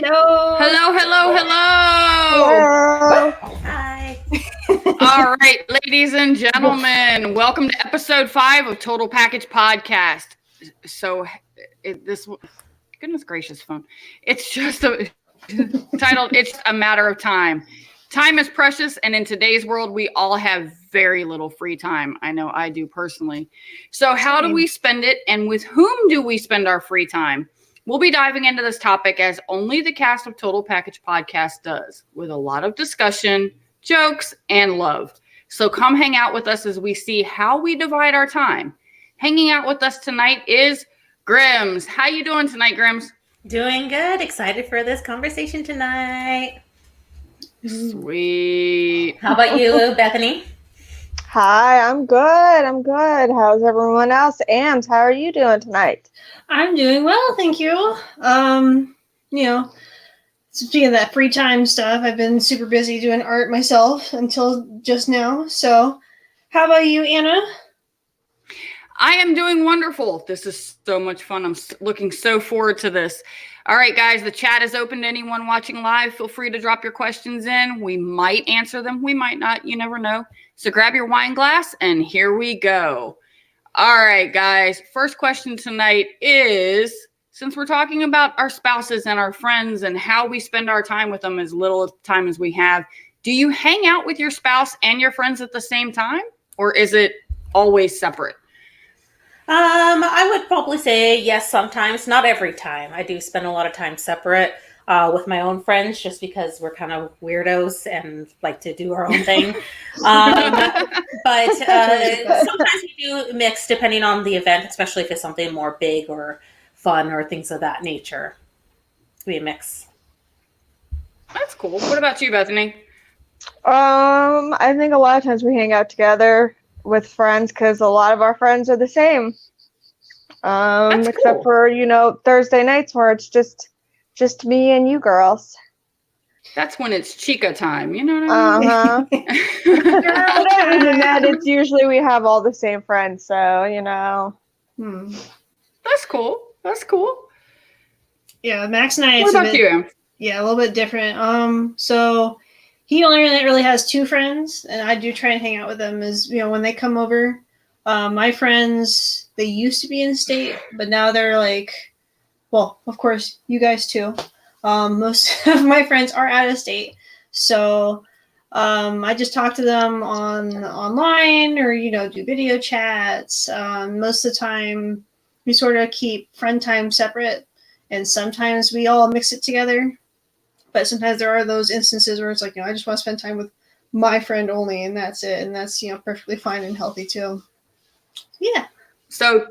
Hello. Hello. Hi. All right, ladies and gentlemen, welcome to episode 5 of Total Package Podcast. So, goodness gracious, phone. It's just titled, It's a Matter of Time. Time is precious, and in today's world, we all have very little free time. I know I do personally. So how do we spend it, and with whom do we spend our free time? We'll be diving into this topic as only the cast of Total Package Podcast does, with a lot of discussion, jokes, and love. So come hang out with us as we see how we divide our time. Hanging out with us tonight is Grims. How you doing tonight, Grims? Doing good. Excited for this conversation tonight. Sweet. How about you, Bethany? Hi, I'm good. How's everyone else? And how are you doing tonight? I'm doing well, thank you. Speaking of that free time stuff, I've been super busy doing art myself until just now. So, how about you, Anna? I am doing wonderful. This is so much fun. I'm looking so forward to this. All right, guys, the chat is open to anyone watching live. Feel free to drop your questions in. We might answer them. We might not. You never know. So grab your wine glass, and here we go. All right, guys. First question tonight is, since we're talking about our spouses and our friends and how we spend our time with them as little time as we have, do you hang out with your spouse and your friends at the same time, or is it always separate? I would probably say yes sometimes, not every time. I do spend a lot of time separate with my own friends just because we're kind of weirdos and like to do our own thing. But sometimes we do mix depending on the event, especially if it's something more big or fun or things of that nature. We mix. That's cool. What about you, Bethany? I think a lot of times we hang out together with friends because a lot of our friends are the same. Except for, Thursday nights where it's just me and you girls. That's when it's chica time, you know what I mean? But other than that, it's usually we have all the same friends, so, That's cool. Yeah, Max and I. What about you, Em? Yeah, a little bit different. So he only really has 2 friends, and I do try and hang out with them. Is when they come over, my friends, they used to be in state, but now they're like, well, of course, you guys too. Most of my friends are out of state, so I just talk to them online or do video chats. Most of the time, we sort of keep friend time separate, and sometimes we all mix it together. But sometimes there are those instances where it's like, I just want to spend time with my friend only, and that's it, and that's perfectly fine and healthy too. Yeah. So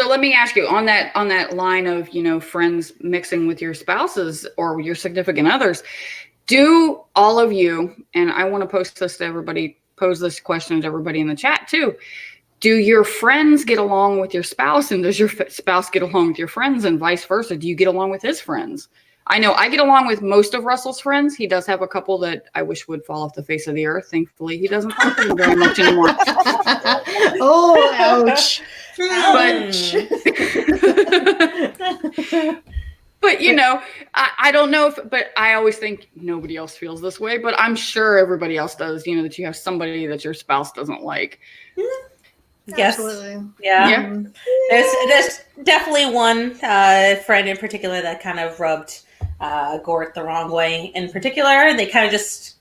let me ask you on that line of friends mixing with your spouses or your significant others. Do all of you, and I want to pose this question to everybody in the chat too. Do your friends get along with your spouse, and does your spouse get along with your friends, and vice versa? Do you get along with his friends? I know I get along with most of Russell's friends. He does have a couple that I wish would fall off the face of the earth. Thankfully, he doesn't talk to them very much anymore. Oh, ouch. But I don't know but I always think nobody else feels this way, but I'm sure everybody else does, that you have somebody that your spouse doesn't like. Yes. Absolutely. Yeah. There's definitely one friend in particular that kind of rubbed Gort the wrong way. In particular, they kind of just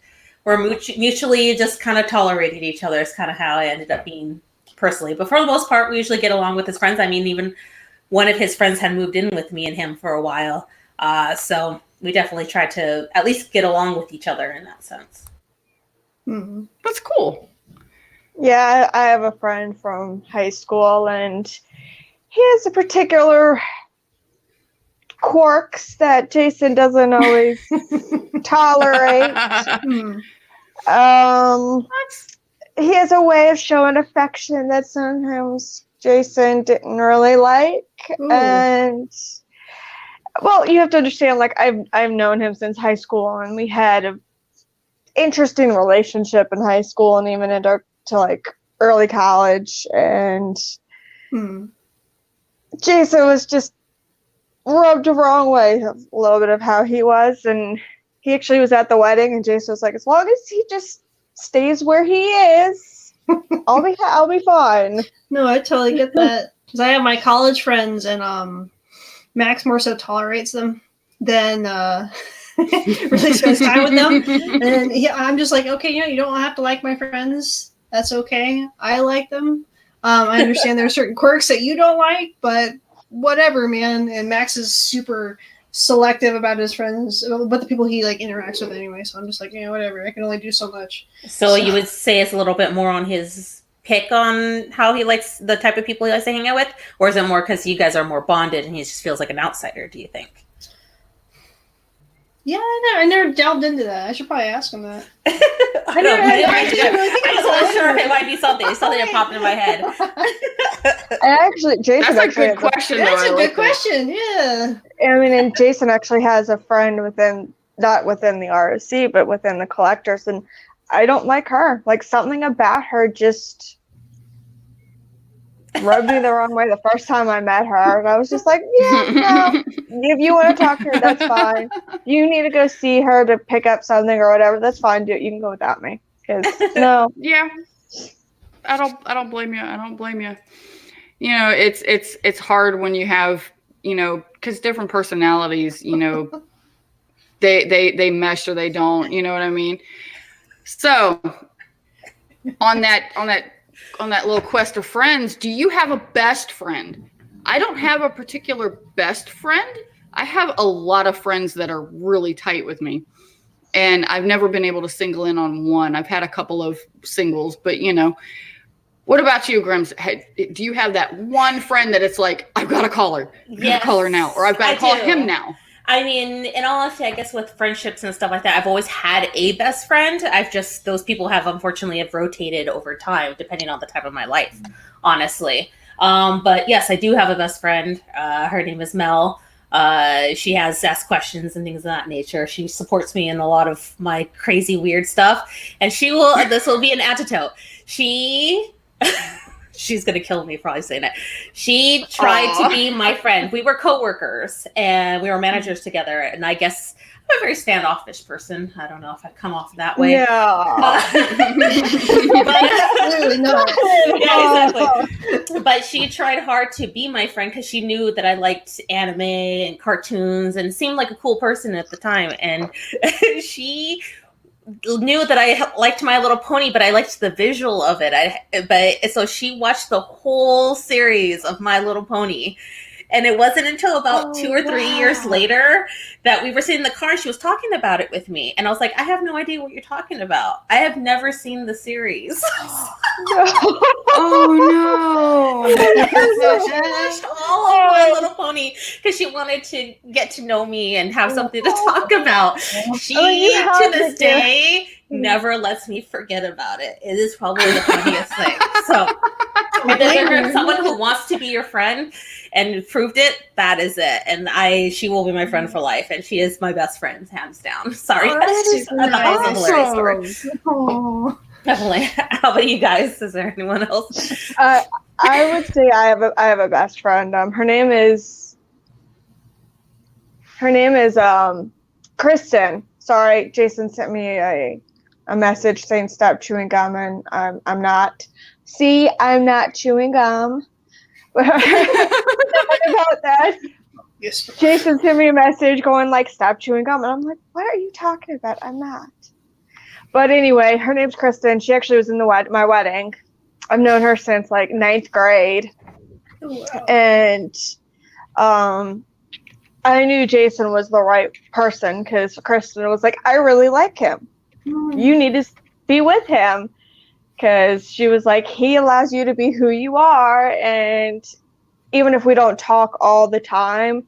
were mutually just kind of tolerated each other. Is kind of how it ended up being personally. But for the most part, we usually get along with his friends. I mean, even one of his friends had moved in with me and him for a while. So we definitely tried to at least get along with each other in that sense. Mm-hmm. That's cool. Yeah, I have a friend from high school, and he has a particular quirks that Jason doesn't always tolerate. He has a way of showing affection that sometimes Jason didn't really like. Ooh. And well, you have to understand, like I've known him since high school, and we had an interesting relationship in high school and even into like early college, and Jason was just rubbed the wrong way a little bit of how he was, and he actually was at the wedding, and Jason was like, as long as he just stays where he is, I'll be fine. No, I totally get that. Because I have my college friends, and Max more so tolerates them than really spends time with them. And I'm just like, okay, you don't have to like my friends. That's okay. I like them. I understand there are certain quirks that you don't like, but whatever, man. And Max is super selective about his friends, but the people he interacts with anyway. So I'm just like, whatever. I can only do so much. So you would say it's a little bit more on his pick on how he likes the type of people he likes to hang out with, or is it more because you guys are more bonded and he just feels like an outsider? Do you think? Yeah, I never delved into that. I should probably ask him that. I don't know. I just wasn't sure. It might be something that popped in my head. Jason. That's a good question. That's a good question. Yeah. I mean, and Jason actually has a friend not within the ROC, but within the collectors, and I don't like her. Like, something about her just rubbed me the wrong way the first time I met her. And I was just like, yeah, no, if you want to talk to her, that's fine. You need to go see her to pick up something or whatever, that's fine. Do it. You can go without me. Because, no. Yeah. I don't blame you. I don't blame you. It's hard when you have, because different personalities, they mesh or they don't, you know what I mean? So on that little quest of friends, do you have a best friend? I don't have a particular best friend. I have a lot of friends that are really tight with me, and I've never been able to single in on one. I've had a couple of singles, but what about you, Grims? Do you have that one friend that it's like, I've got to call her, call her now, or I've got to call him now? I mean, in all honesty, I guess with friendships and stuff like that, I've always had a best friend. Those people have unfortunately rotated over time, depending on the time of my life, honestly. But yes, I do have a best friend. Her name is Mel. She has asked questions and things of that nature. She supports me in a lot of my crazy, weird stuff. And this will be an antidote. She's going to kill me probably saying it. She tried to be my friend. We were coworkers and we were managers together. And I guess I'm a very standoffish person. I don't know if I come off that way. Yeah. Yeah, exactly. But she tried hard to be my friend because she knew that I liked anime and cartoons and seemed like a cool person at the time. And she knew that I liked My Little Pony, but I liked the visual of it. So she watched the whole series of My Little Pony. And it wasn't until about 2 or 3 years later that we were sitting in the car and she was talking about it with me. And I was like, I have no idea what you're talking about. I have never seen the series. Oh, no. So she watched all of My Little Pony because she wanted to get to know me and have something to talk about. She, to this day, never lets me forget about it. It is probably the funniest thing. So if there's ever someone who wants to be your friend and proved it, that is it. And she will be my friend for life. And she is my best friend, hands down. Sorry. That's a hilarious story. Oh. Definitely. How about you guys? Is there anyone else? I would say I have a best friend. Her name is Kristen. Sorry, Jason sent me a message saying stop chewing gum, and I'm not. See, I'm not chewing gum. About that. Yes. Jason sent me a message going like, stop chewing gum. And I'm like, what are you talking about? I'm not. But anyway, her name's Kristen. She actually was in my wedding. I've known her since like 9th grade. Oh, wow. And I knew Jason was the right person because Kristen was like, I really like him. You need to be with him. Because she was like, he allows you to be who you are. And even if we don't talk all the time,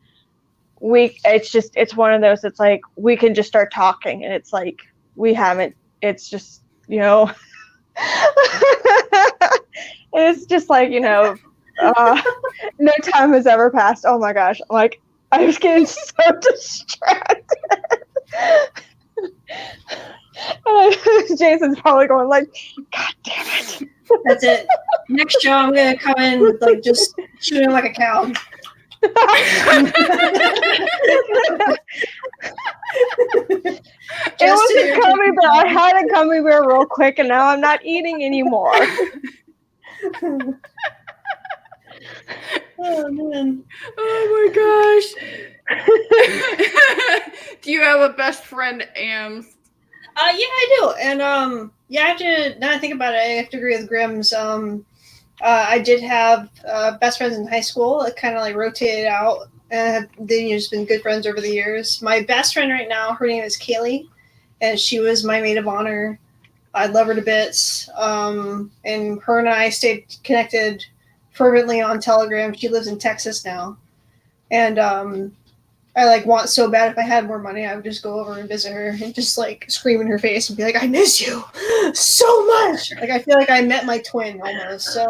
it's one of those, it's like, we can just start talking. And it's like, it's just, it's just like, no time has ever passed. Oh my gosh. I'm like, I was getting so distracted. Jason's probably going like, God damn it. That's it. Next show, I'm going to come in with like just shooting like a cow. It was a gummy bear. I had a gummy bear real quick, and now I'm not eating anymore. Oh man. Oh my gosh. Do you have a best friend, Ams? Yeah, I do. And yeah, I have to, now I think about it, I have to agree with Grimm's. I did have best friends in high school. It kind of like rotated out. And then you've just been good friends over the years. My best friend right now, her name is Kaylee, and she was my maid of honor. I love her to bits. And her and I stayed connected fervently on Telegram. She lives in Texas now. And I like want so bad, if I had more money, I would just go over and visit her and just like scream in her face and be like, I miss you so much. Like I feel like I met my twin almost. So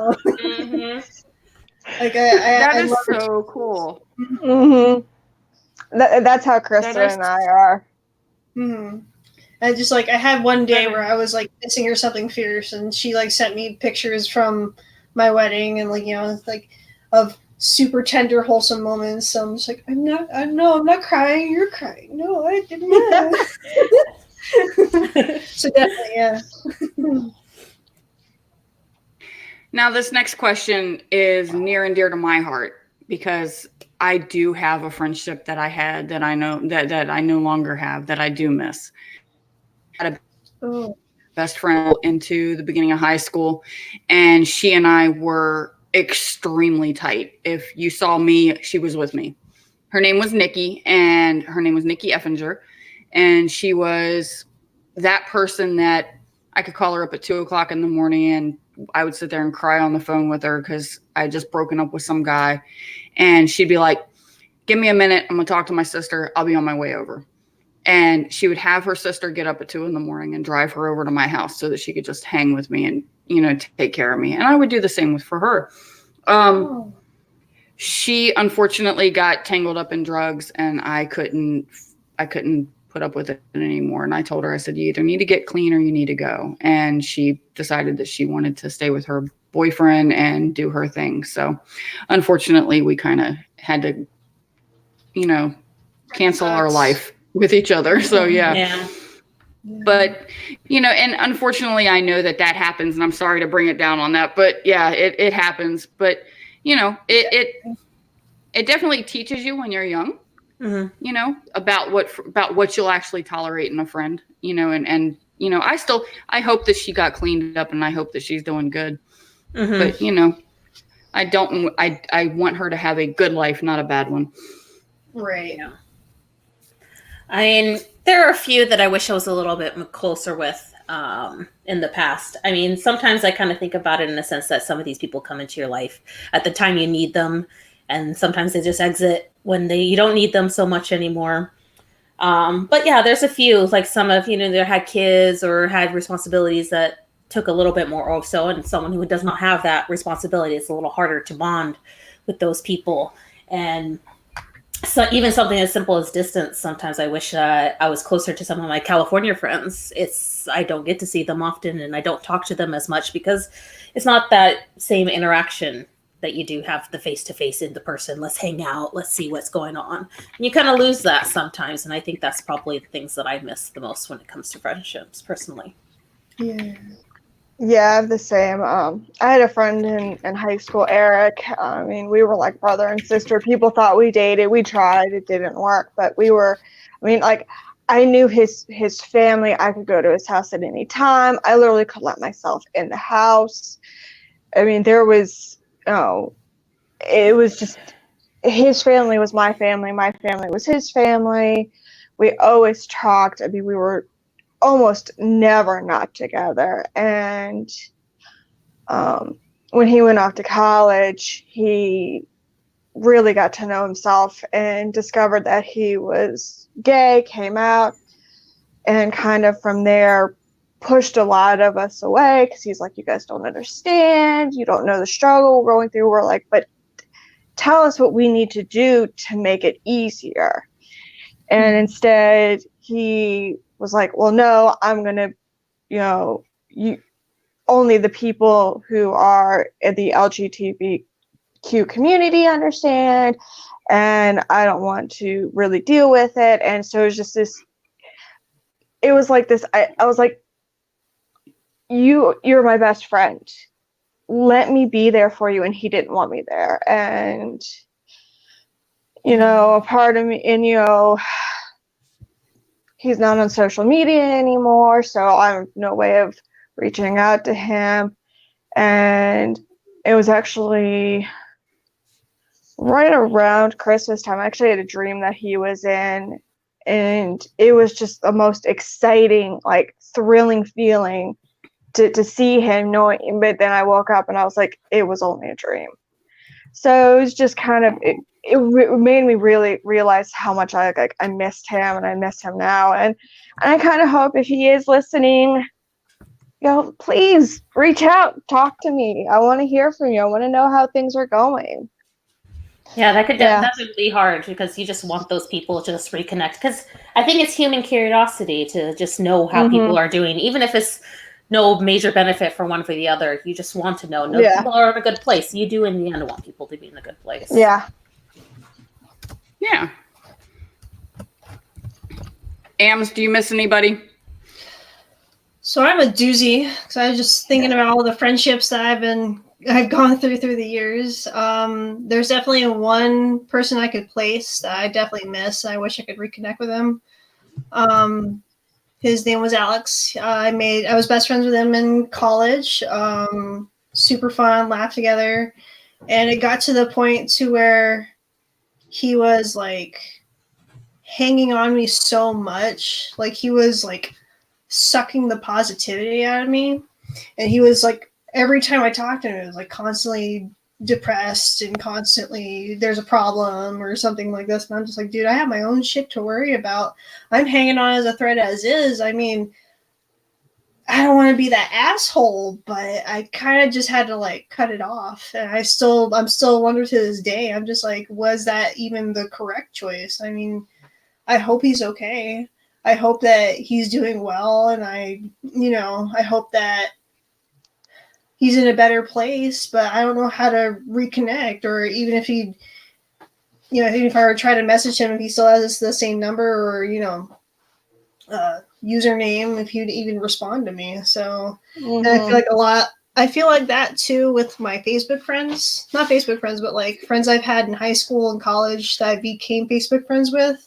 like That I is love her. so cool. Mm-hmm. That's how Krista and I are. Mm-hmm. I just like, I had one day where I was like missing her something fierce, and she like sent me pictures from my wedding and like, you know, like of super tender, wholesome moments. So I'm just like, I'm not crying. You're crying. No, I didn't. So definitely, yeah. Now, this next question is near and dear to my heart because I do have a friendship that I had that I know that I no longer have, that I do miss. I had a best friend into the beginning of high school, and she and I were extremely tight. If you saw me, she was with me. Her name was Nikki, and her name was Nikki Effinger, and she was that person that I could call her up at 2:00 in the morning, and I would sit there and cry on the phone with her because I had just broken up with some guy, and she'd be like, "Give me a minute. I'm gonna talk to my sister. I'll be on my way over." And she would have her sister get up at 2 a.m. and drive her over to my house so that she could just hang with me and, you know, take care of me. And I would do the same for her. She unfortunately got tangled up in drugs, and I couldn't put up with it anymore. And I told her, I said, you either need to get clean or you need to go. And she decided that she wanted to stay with her boyfriend and do her thing. So unfortunately, we kind of had to, you know, cancel our life with each other. So yeah. But, you know, and unfortunately I know that happens, and I'm sorry to bring it down on that, but yeah, it happens. But, you know, it definitely teaches you when you're young, you know, about what you'll actually tolerate in a friend, you know, and, you know, I hope that she got cleaned up, and I hope that she's doing good, but, you know, I want her to have a good life, not a bad one. Right. Yeah. I mean, there are a few that I wish I was a little bit closer with in the past. I mean, sometimes I kind of think about it in the sense that some of these people come into your life at the time you need them, and sometimes they just exit when you don't need them so much anymore. But yeah, there's a few, like some of, you know, they had kids or had responsibilities that took a little bit more off. So, and someone who does not have that responsibility, it's a little harder to bond with those people. And so even something as simple as distance, sometimes I wish I was closer to some of my California friends. I don't get to see them often, and I don't talk to them as much because it's not that same interaction that you do have the face-to-face in the person. Let's hang out. Let's see what's going on. And you kind of lose that sometimes. And I think that's probably the things that I miss the most when it comes to friendships personally. Yeah. Yeah, I have the same. I had a friend in high school, Eric. I mean, we were like brother and sister. People thought we dated. We tried. It didn't work. But we were, I mean, like, I knew his family. I could go to his house at any time. I literally could let myself in the house. I mean, there was, it was just, his family was my family. My family was his family. We always talked. I mean, we were almost never not together. And when he went off to college, he really got to know himself and discovered that he was gay, came out, and kind of from there pushed a lot of us away because he's like, you guys don't understand, you don't know the struggle we're going through. We're like, but tell us what we need to do to make it easier. And instead he was like, well, no, I'm going to, only the people who are in the Q community understand, and I don't want to really deal with it. And so it was just this, it was like this, I was like, you're my best friend. Let me be there for you. And he didn't want me there. And, a part of me, and, he's not on social media anymore, so I have no way of reaching out to him. And it was actually right around Christmas time. I actually had a dream that he was in, and it was just the most exciting, like thrilling feeling to see him, knowing. But then I woke up and I was like, it was only a dream. So it was just kind of, it made me really realize how much I missed him, and I miss him now. And I kind of hope if he is listening, please reach out, talk to me. I want to hear from you. I want to know how things are going. Yeah, that could definitely be hard, because you just want those people to just reconnect. Because I think it's human curiosity to just know how people are doing, even if it's no major benefit for one for the other. You just want to know. People are in a good place. You do, in the end, want people to be in a good place. Yeah. Yeah. Ams, do you miss anybody? So I'm a doozy, because I was just thinking about all the friendships that I've gone through the years. There's definitely one person I could place that I definitely miss. I wish I could reconnect with him. His name was Alex. I was best friends with him in college. Super fun, laughed together, and it got to the point to where he was like hanging on me so much, like he was like sucking the positivity out of me, and he was like, every time I talked to him, it was like constantly depressed and constantly there's a problem or something like this. And I'm just like, dude, I have my own shit to worry about. I'm hanging on as a thread as is. I mean, I don't want to be that asshole, but I kind of just had to like cut it off. And I'm still wondering to this day. I'm just like, was that even the correct choice? I mean, I hope he's okay. I hope that he's doing well, and I hope that he's in a better place, but I don't know how to reconnect, or even if even if I were to try to message him, if he still has the same number or, username, if he'd even respond to me. So and I feel like that too with my Facebook friends, not Facebook friends, but like friends I've had in high school and college that I became Facebook friends with.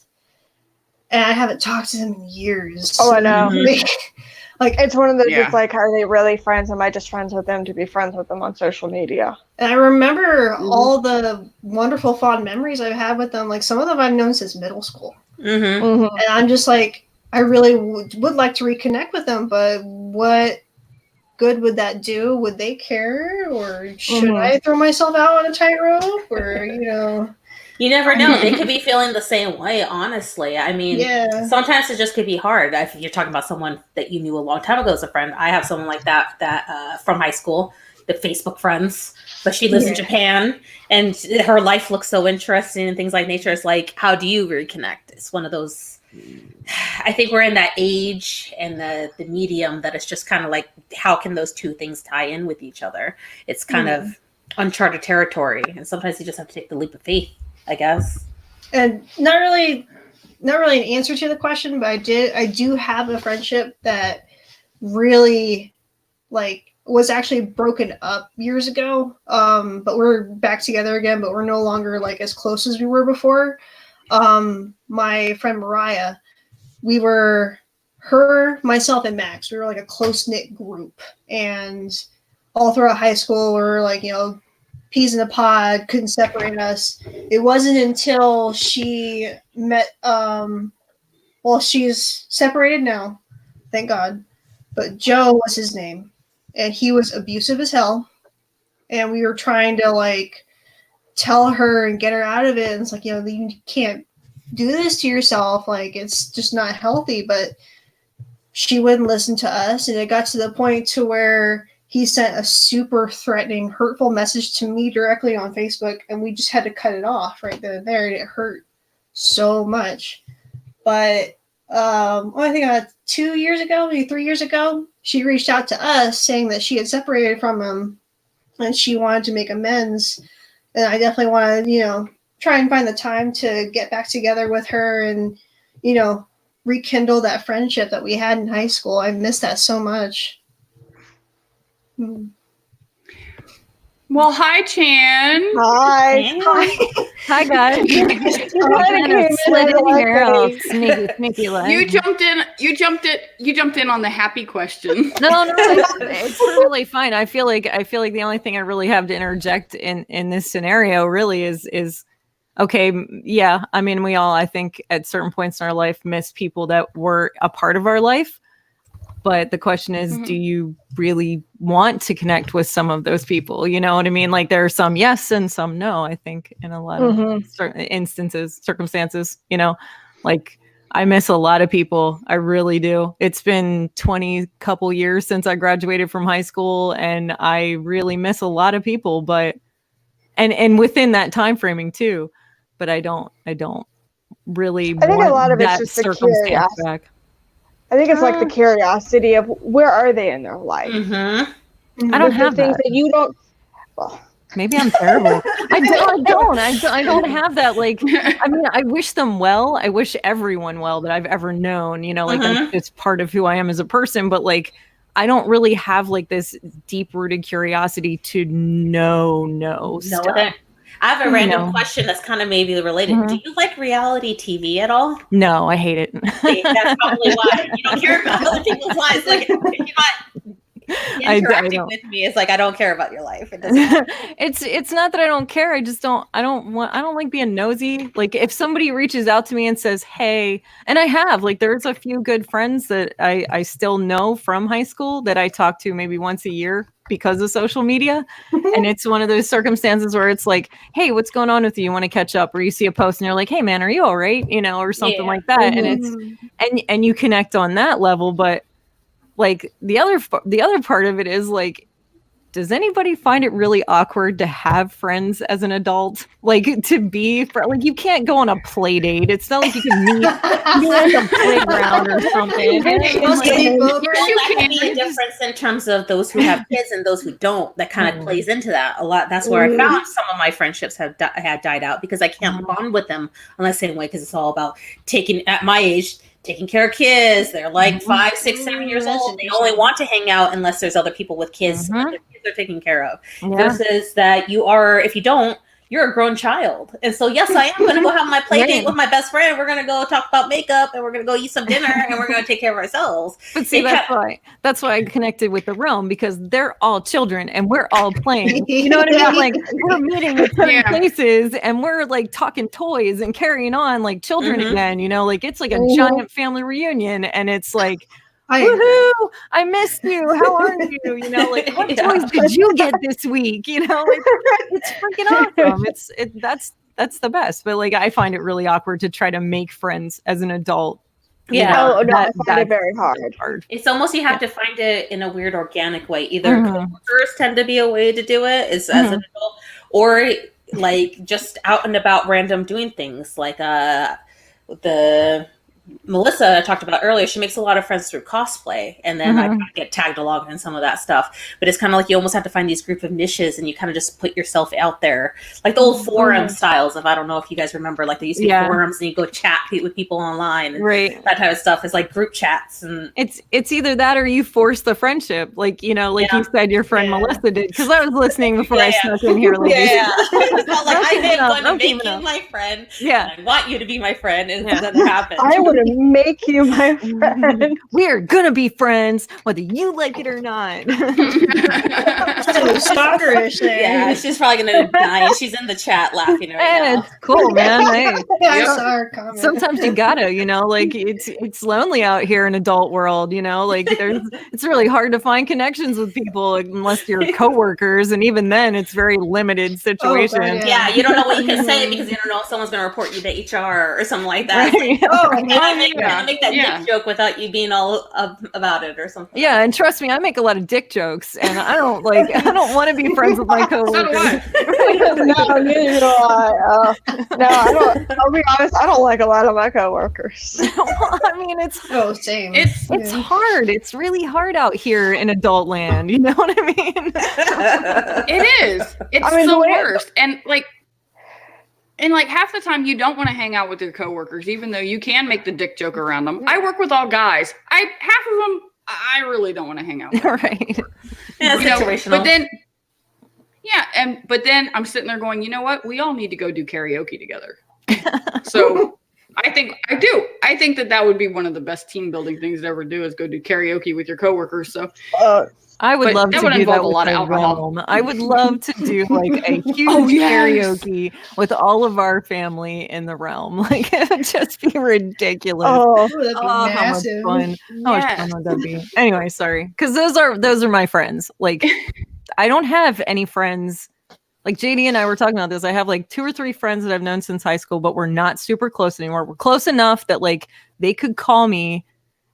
And I haven't talked to them in years. Oh, I know. Like, it's one of those, it's like, are they really friends? Am I just friends with them to be friends with them on social media? And I remember all the wonderful, fond memories I've had with them. Like, some of them I've known since middle school. And I'm just like, I really would like to reconnect with them, but what good would that do? Would they care? Or should I throw myself out on a tightrope? Or, You never know. They could be feeling the same way, honestly. I mean, sometimes it just could be hard. If you're talking about someone that you knew a long time ago as a friend. I have someone like that from high school, the Facebook friends, but she lives in Japan, and her life looks so interesting and things like nature. It's like, how do you reconnect? It's one of those, I think we're in that age and the medium that it's just kind of like, how can those two things tie in with each other? It's kind of uncharted territory, and sometimes you just have to take the leap of faith, I guess. And not really an answer to the question, but I do have a friendship that really like was actually broken up years ago. But we're back together again, but we're no longer like as close as we were before. My friend Mariah, we were her, myself, and Max. We were like a close-knit group, and all throughout high school we were like, peas in a pod, couldn't separate us. It wasn't until she met, she's separated now, thank God, but Joe was his name, and he was abusive as hell, and we were trying to like tell her and get her out of it, and it's like, you can't do this to yourself, like it's just not healthy, but she wouldn't listen to us, and it got to the point to where he sent a super threatening, hurtful message to me directly on Facebook, and we just had to cut it off right then and there, and it hurt so much. But I think 2 years ago, maybe 3 years ago, she reached out to us saying that she had separated from him, and she wanted to make amends, and I definitely want to, try and find the time to get back together with her and, rekindle that friendship that we had in high school. I miss that so much. Well, hi, Chan. Hi. Hi, guys. Sneaky leg. You jumped in on the happy question. No, it's totally fine. I feel like the only thing I really have to interject in this scenario really is okay, yeah. I mean, we all, I think, at certain points in our life miss people that were a part of our life. But the question is, do you really want to connect with some of those people? You know what I mean? Like there are some yes and some no, I think, in a lot of certain circumstances, like I miss a lot of people. I really do. It's been 20 couple years since I graduated from high school, and I really miss a lot of people, but and within that time framing too. But I don't really I think want a lot of it's that just the circumstance curiosity. back. I think it's like the curiosity of where are they in their life. I don't have things that. that you don't. Well, maybe I'm terrible. I don't have that. Like, I mean, I wish them well. I wish everyone well that I've ever known. It's part of who I am as a person. But like, I don't really have like this deep rooted curiosity to know stuff. I have a random question that's kind of maybe related. Do you like reality TV at all? No, I hate it. That's probably why you don't care about other people's lives. Like, you're not interacting with me. It's like I don't care about your life. It's not that I don't care. I just don't. I don't like being nosy. Like if somebody reaches out to me and says, "Hey," and I have like there's a few good friends that I still know from high school that I talk to maybe once a year because of social media. And it's one of those circumstances where it's like, hey, what's going on with you? You want to catch up? Or you see a post and you're like, hey man, are you all right? Or something like that. And it's, and you connect on that level. But like the other part of it is like, does anybody find it really awkward to have friends as an adult? Like to be like you can't go on a play date. It's not like you can meet at a playground or something. That can be a difference in terms of those who have kids and those who don't. That kind of plays into that a lot. That's where I found some of my friendships had died out because I can't bond with them in the same way because it's all about at my age. Taking care of kids. They're like 5, 6, 7 years old. They only want to hang out unless there's other people with kids that their kids are taken care of. Versus that if you don't, you're a grown child. And so, yes, I am going to go have my play date with my best friend. We're going to go talk about makeup and we're going to go eat some dinner and we're going to take care of ourselves. But see, that's why I connected with the realm because they're all children and we're all playing. You know what I mean? Like we're meeting at certain places and we're like talking toys and carrying on like children again, like it's like a giant family reunion and it's like, woohoo! I missed you. How are you? Like what toys did you get this week? It's freaking awesome. That's the best. But like I find it really awkward to try to make friends as an adult. I find it very hard. It's almost you have to find it in a weird organic way. Either coworkers tend to be a way to do it as an adult, or like just out and about random doing things like the Melissa I talked about earlier, she makes a lot of friends through cosplay, and then I get tagged along in some of that stuff. But it's kind of like you almost have to find these group of niches, and you kind of just put yourself out there, like the old forum styles. Of I don't know if you guys remember, like there used to be forums, and you go chat with people online, and that type of stuff is like group chats. And it's either that or you force the friendship, like you said, your friend Melissa did. Because I was listening before I snuck in here. It's not like I'm going to make you my friend. I want you to be my friend, and it doesn't happen. I would to make you my friend. We're gonna be friends, whether you like it or not. Stalkerish there. Yeah, she's probably gonna die. She's in the chat laughing right now. It's cool, man. Hey, I saw her comment. Sometimes you gotta, like it's lonely out here in adult world. Like it's really hard to find connections with people unless you're coworkers, and even then, it's very limited situation. Yeah, you don't know what you can say because you don't know if someone's gonna report you to HR or something like that. Right. I make that yeah. dick joke without you being all about it or something. Yeah, and trust me, I make a lot of dick jokes, and I don't want to be friends with my coworkers. So do I. No, neither do I. No, I don't. I'll be honest. I don't like a lot of my coworkers. Well, I mean, it's Same. It's hard. It's really hard out here in adult land. You know what I mean? It is. It's I mean, the the way- worst. And like half the time you don't want to hang out with your coworkers, even though you can make the dick joke around them. I work with all guys. Half of them I really don't want to hang out with. Right. Yeah, it's situational. But then I'm sitting there going, you know what? We all need to go do karaoke together. So I think that would be one of the best team building things to ever do is go do karaoke with your coworkers. So I would love to that would do involve that a with lot of the alcohol. realm. I would love to do like a huge karaoke with all of our family in the realm. Like it would just be ridiculous. Oh, That'd be How much massive. fun! How much fun would that be? Anyway, sorry, because those are my friends. Like, I don't have any friends. Like JD and I were talking about this. I have like 2 or 3 friends that I've known since high school, but we're not super close anymore. We're close enough that like they could call me,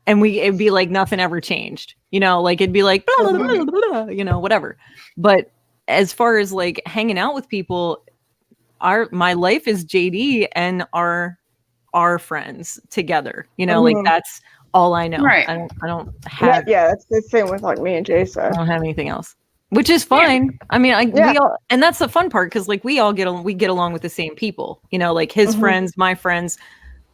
and it'd be like nothing ever changed. You know, like it'd be like blah, blah, blah, blah, blah, you know, whatever. But as far as like hanging out with people, my life is JD and our friends together. You know, like that's all I know. Right. I don't have. yeah, that's the same with like me and Jason. I don't have anything else, which is fine. Yeah. I mean, we all, and that's the fun part because like we get along with the same people. You know, like his friends, my friends.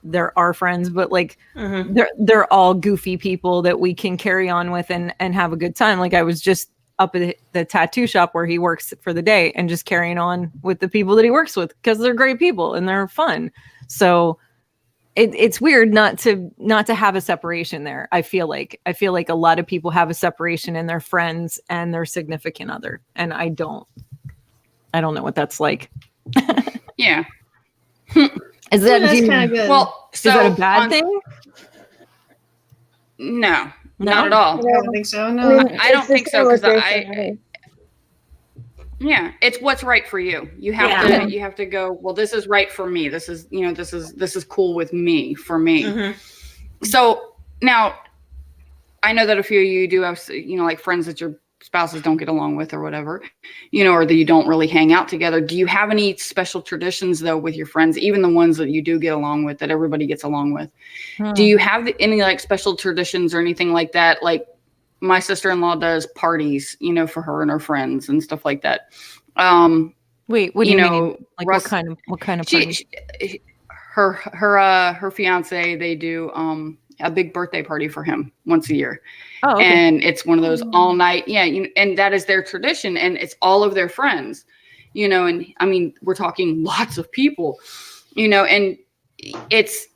They're our friends, but like they're all goofy people that we can carry on with and have a good time. Like I was just up at the tattoo shop where he works for the day and just carrying on with the people that he works with because they're great people and they're fun. So it's weird not to have a separation there. I feel like a lot of people have a separation in their friends and their significant other, and I don't know what that's like. Yeah. Is that that's kind of good? Well, is that a bad thing? No, not at all. I don't think so. No. I don't think so because Jason, yeah, it's what's right for you. You have to go, well, this is right for me. This is, this is cool with me for me. So now I know that a few of you do have, like friends that your spouses don't get along with or whatever, or that you don't really hang out together. Do you have any special traditions though with your friends, even the ones that you do get along with, that everybody gets along with? Do you have any like special traditions or anything like that? Like my sister-in-law does parties, for her and her friends and stuff like that. Wait, what do you mean? Like what kind of party? Her fiance, they do a big birthday party for him once a year. Oh, okay. And it's one of those all night. Yeah. And that is their tradition, and it's all of their friends, and I mean, we're talking lots of people, and it's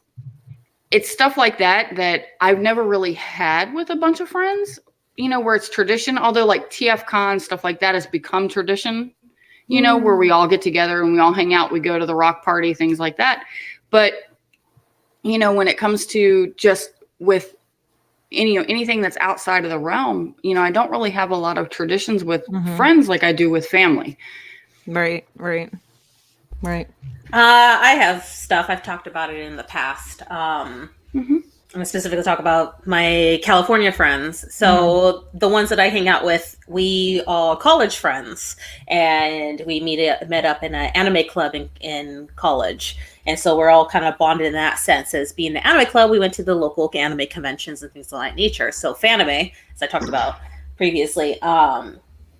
stuff like that I've never really had with a bunch of friends, where it's tradition, although like TFCon, stuff like that has become tradition, where we all get together and we all hang out, we go to the rock party, things like that. But, when it comes to just with anything that's outside of the realm, I don't really have a lot of traditions with friends like I do with family. Right. I have stuff. I've talked about it in the past. I'm going to specifically talk about my California friends. So the ones that I hang out with, we all college friends, and we met up in an anime club in college. And so we're all kind of bonded in that sense. As being an anime club, we went to the local anime conventions and things of that nature. So Fanime, as I talked about previously,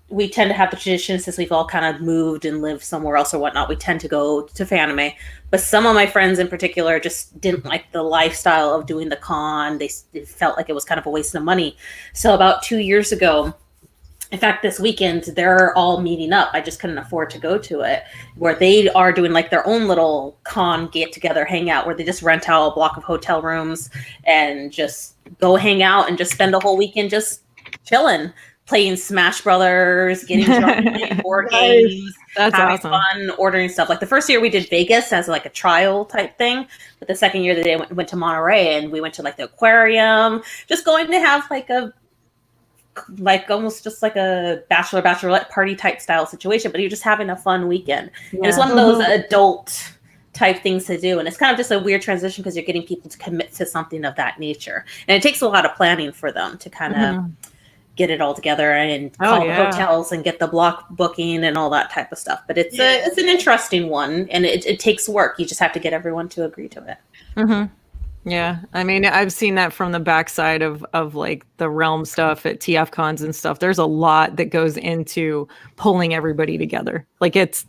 we tend to have the tradition, since we've all kind of moved and lived somewhere else or whatnot, we tend to go to Fanime. But some of my friends in particular just didn't like the lifestyle of doing the con. They felt like it was kind of a waste of money. So about 2 years ago, in fact, this weekend, they're all meeting up. I just couldn't afford to go to it, where they are doing like their own little con get together, hangout, where they just rent out a block of hotel rooms and just go hang out and just spend a whole weekend just chilling, playing Smash Brothers, getting drunk, playing board games, That's having awesome. fun, ordering stuff. Like the first year we did Vegas as like a trial type thing, but the second year that they went to Monterey, and we went to like the aquarium, just going to have like almost just like a bachelorette party type style situation, but you're just having a fun weekend. And it's one of those adult type things to do. And it's kind of just a weird transition because you're getting people to commit to something of that nature. And it takes a lot of planning for them to kind of get it all together and call the hotels and get the block booking and all that type of stuff. But it's an interesting one, and it takes work. You just have to get everyone to agree to it. Yeah, I mean, I've seen that from the backside of like the Realm stuff at TF cons and stuff. There's a lot that goes into pulling everybody together. Like it's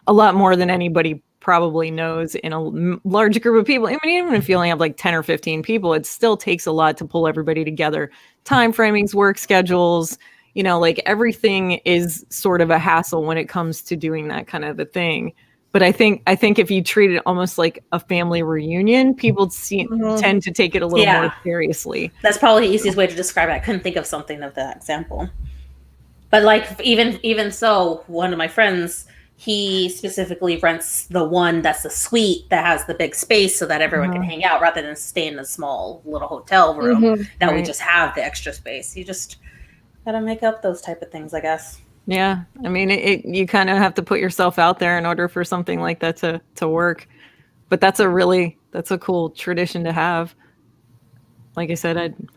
a lot more than anybody probably knows in a large group of people. I mean, even if you only have like 10 or 15 people, it still takes a lot to pull everybody together. Time framings, work schedules, you know, like everything is sort of a hassle when it comes to doing that kind of a thing. But I think if you treat it almost like a family reunion, people tend to take it a little more seriously. That's probably the easiest way to describe it. I couldn't think of something of that example. But like even so, one of my friends, he specifically rents the one that's the suite that has the big space so that everyone can hang out rather than stay in a small little hotel room that we just have the extra space. You just gotta make up those type of things, I guess. Yeah, I mean, you kind of have to put yourself out there in order for something like that to work. But that's a cool tradition to have. Like I said, I don't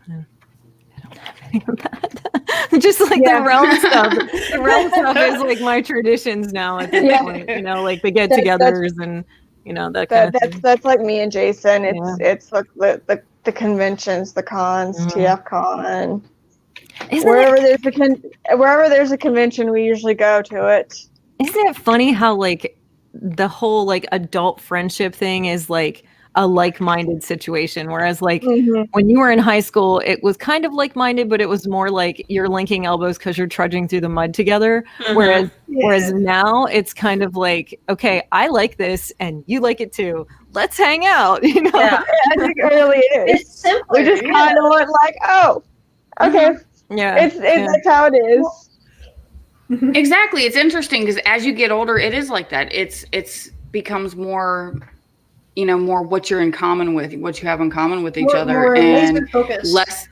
have any of that. Just like the Realm stuff. The Realm stuff is like my traditions now at this point. You know, like the get-togethers and you know that kind of thing. That's like me and Jason. It's like the conventions, the cons, TF con. Wherever there's a convention, we usually go to it. Isn't it funny how like the whole like adult friendship thing is like a like-minded situation, whereas like when you were in high school, it was kind of like-minded, but it was more like you're linking elbows because you're trudging through the mud together. Whereas now it's kind of like, okay, I like this and you like it too. Let's hang out. You know, I think it really is. It's simpler. We just kind of went like, oh, okay. Yeah, that's how it is. Exactly. It's interesting because as you get older, it is like that. It's becomes more, you know, more what you're in common with, what you have in common with each other, and less.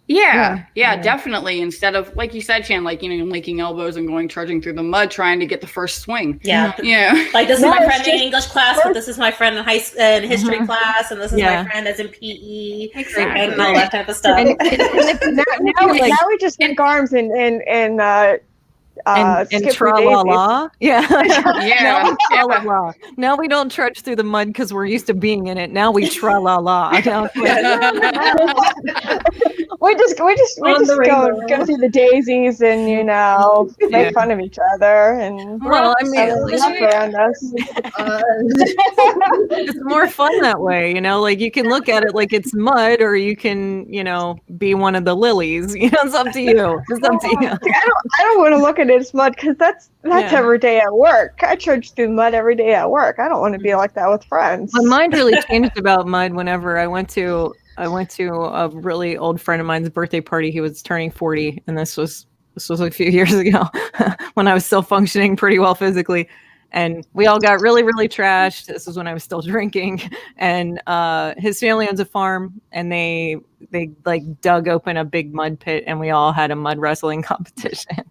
Yeah, definitely. Instead of, like you said, Chan, like, you know, linking elbows and going trudging through the mud trying to get the first swing. Yeah. Like this is my friend in English class, but this is my friend in history class, and this is my friend that's in PE, and all that type of stuff. Now we just link arms and tra la la. Now we don't trudge through the mud because we're used to being in it. Now we tra la la. We just go through the daisies and, you know, make fun of each other and around us. It's more fun that way, you know. Like you can look at it like it's mud, or you can, you know, be one of the lilies. You know, it's up to you. It's up to you. I don't want to look at it as mud because that's every day at work. I trudge through mud every day at work. I don't want to be like that with friends. My mind really changed about mud whenever I went to a really old friend of mine's birthday party. He was turning 40, and this was a few years ago when I was still functioning pretty well physically. And we all got really, really trashed. This is when I was still drinking. And his family owns a farm, and they like dug open a big mud pit, and we all had a mud wrestling competition.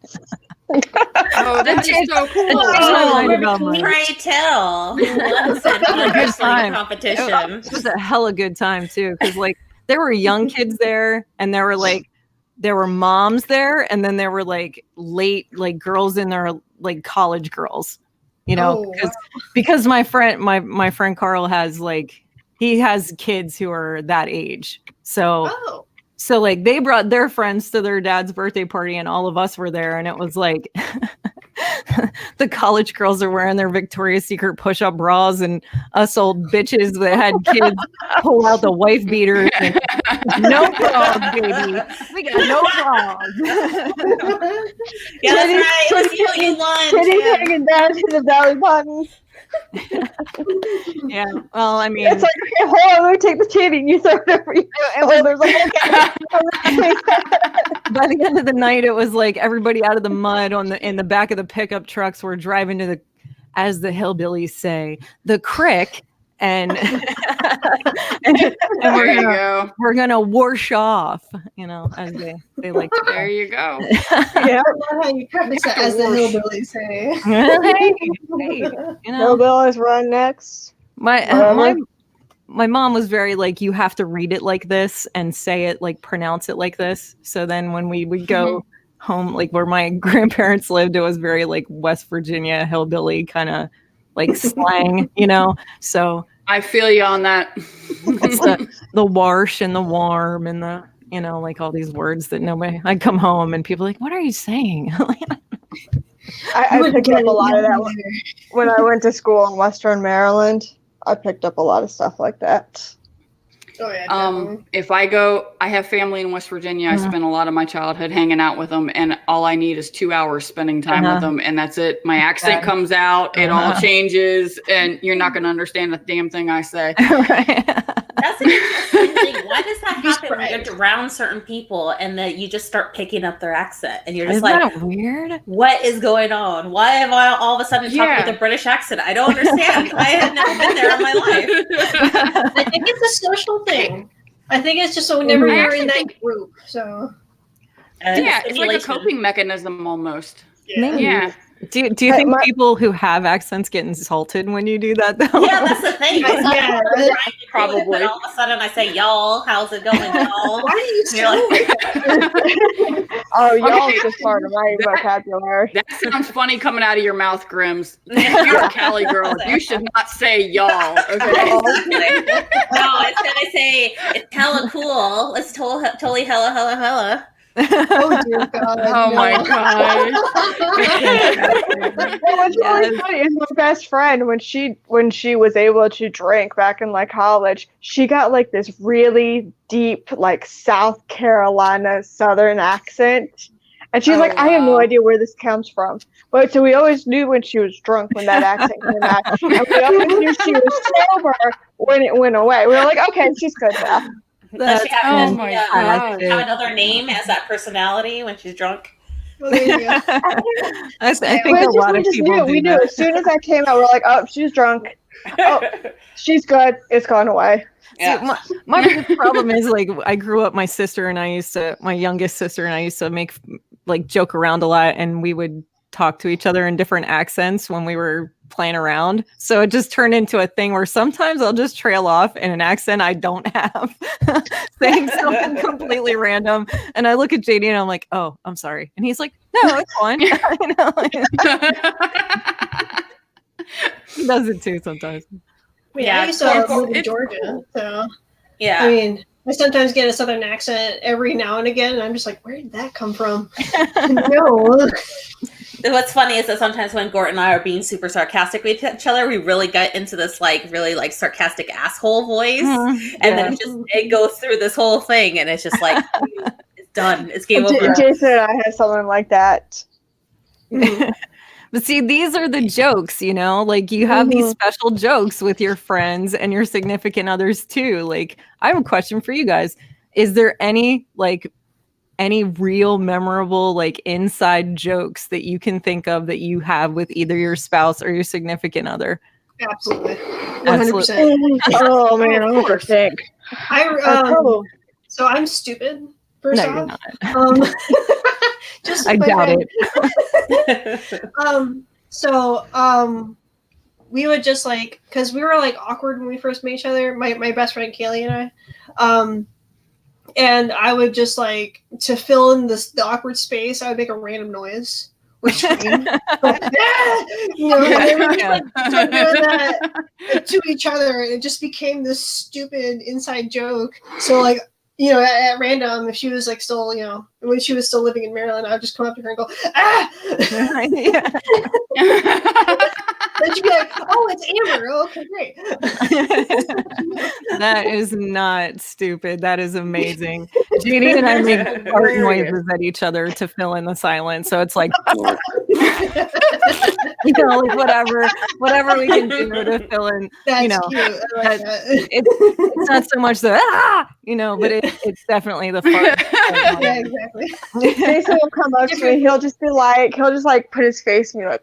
Oh, that is so cool. Pray tell. Who won said mud wrestling competition? It was a hella good time too, because like there were young kids there, and there were moms there, and then there were like like girls in their like college girls. You know, because my friend Carl has he has kids who are that age. So like they brought their friends to their dad's birthday party, and all of us were there, and it was like the college girls are wearing their Victoria's Secret push-up bras, and us old bitches that had kids pull out the wife beaters. And, no bras, baby. We got no bras. Yeah, that's right. It was you won. Titties hanging down to the belly button. Yeah. Well, I mean, it's like, okay, hold on, let me take the titty. You throw it over your shoulders. Like, okay. By the end of the night, it was like everybody out of the mud in the back of the pickup trucks were driving to as the hillbillies say, the crick. and we're gonna wash off, as they like to There you go. Yeah. I love how you preface it as the hillbillies say. Hillbillies run next. My mom was very like, you have to read it like this and say it like, pronounce it like this. So then when we would go home, like where my grandparents lived, it was very like West Virginia hillbilly kind of like slang, So I feel you on that. it's the wash and the warm and the, like all these words that nobody. I come home and people are like, what are you saying? I picked up a lot of that when I went to school in Western Maryland. I picked up a lot of stuff like that. Oh, yeah, if I have family in West Virginia. I spent a lot of my childhood hanging out with them, and all I need is 2 hours spending time with them, and that's it. My accent comes out, it all changes, and you're not going to understand a damn thing I say. Right. That's an interesting thing. Why does that happen when you're around certain people and that you just start picking up their accent and you're just Isn't that weird? What is going on? Why am I all of a sudden talking with a British accent? I don't understand. I have never been there in my life. I think it's a social thing. I think it's just whenever you're in that group. So it's like a coping mechanism almost. Yeah. Do you think people who have accents get insulted when you do that though? Yeah, that's the thing. Yeah, probably. All of a sudden I say, y'all, how's it going, y'all? Why do you say that? Oh, y'all is just part of my vocabulary. That sounds funny coming out of your mouth, Grims. You're a Cali girl. You should not say y'all. Okay. No, instead I say, it's hella cool. It's totally hella. Oh dear God! Oh my God! What's really funny is my best friend when she was able to drink back in like college, she got like this really deep like South Carolina Southern accent, and she's like, I have no idea where this comes from. But so we always knew when she was drunk when that accent came out, and we always knew she was sober when it went away. We were like, okay, she's good now. Does she have God. have another name as that personality when she's drunk? Well, there you go. I think a lot of people we knew as soon as that came out, we're like, oh, she's drunk. Oh, she's good. It's gone away. Yeah. See, my biggest problem is like I grew up. My youngest sister and I used to make like joke around a lot, and we would talk to each other in different accents when we were playing around. So it just turned into a thing where sometimes I'll just trail off in an accent I don't have, saying something completely random. And I look at JD and I'm like, oh, I'm sorry. And he's like, no, it's fine. He does it too sometimes. I used to live in Georgia, so yeah. I mean, I sometimes get a Southern accent every now and again, and I'm just like, where did that come from? No. What's funny is that sometimes when Gort and I are being super sarcastic with each other, we really get into this like really like sarcastic asshole voice, and then it goes through this whole thing, and it's just like it's done. It's game over. Jason and I have something like that. But see, these are the jokes, like you have these special jokes with your friends and your significant others too. Like, I have a question for you guys. Is there any real memorable, like inside jokes that you can think of that you have with either your spouse or your significant other? Absolutely. 100%. Oh man, I want to think. So I'm stupid. First off. You're not. Just I doubt it. We would just like, because we were like awkward when we first met each other, my best friend Kaylee and I, and I would just like, to fill in the awkward space, I would make a random noise or scream. Like, and then we just like start doing that to each other, and it just became this stupid inside joke. So like, at random, if she was like still, when she was still living in Maryland, I would just come up to her and go, ah! Then she'd be like, oh, it's Amber. Oh, okay, great. That is not stupid. That is amazing. JD and I make fart noises at each other to fill in the silence. So it's like, like whatever we can do to fill in. That's cute. I like that. It's not so much the but it's definitely the fart. Yeah, exactly. Jason will come up to me. He'll just put his face in me like.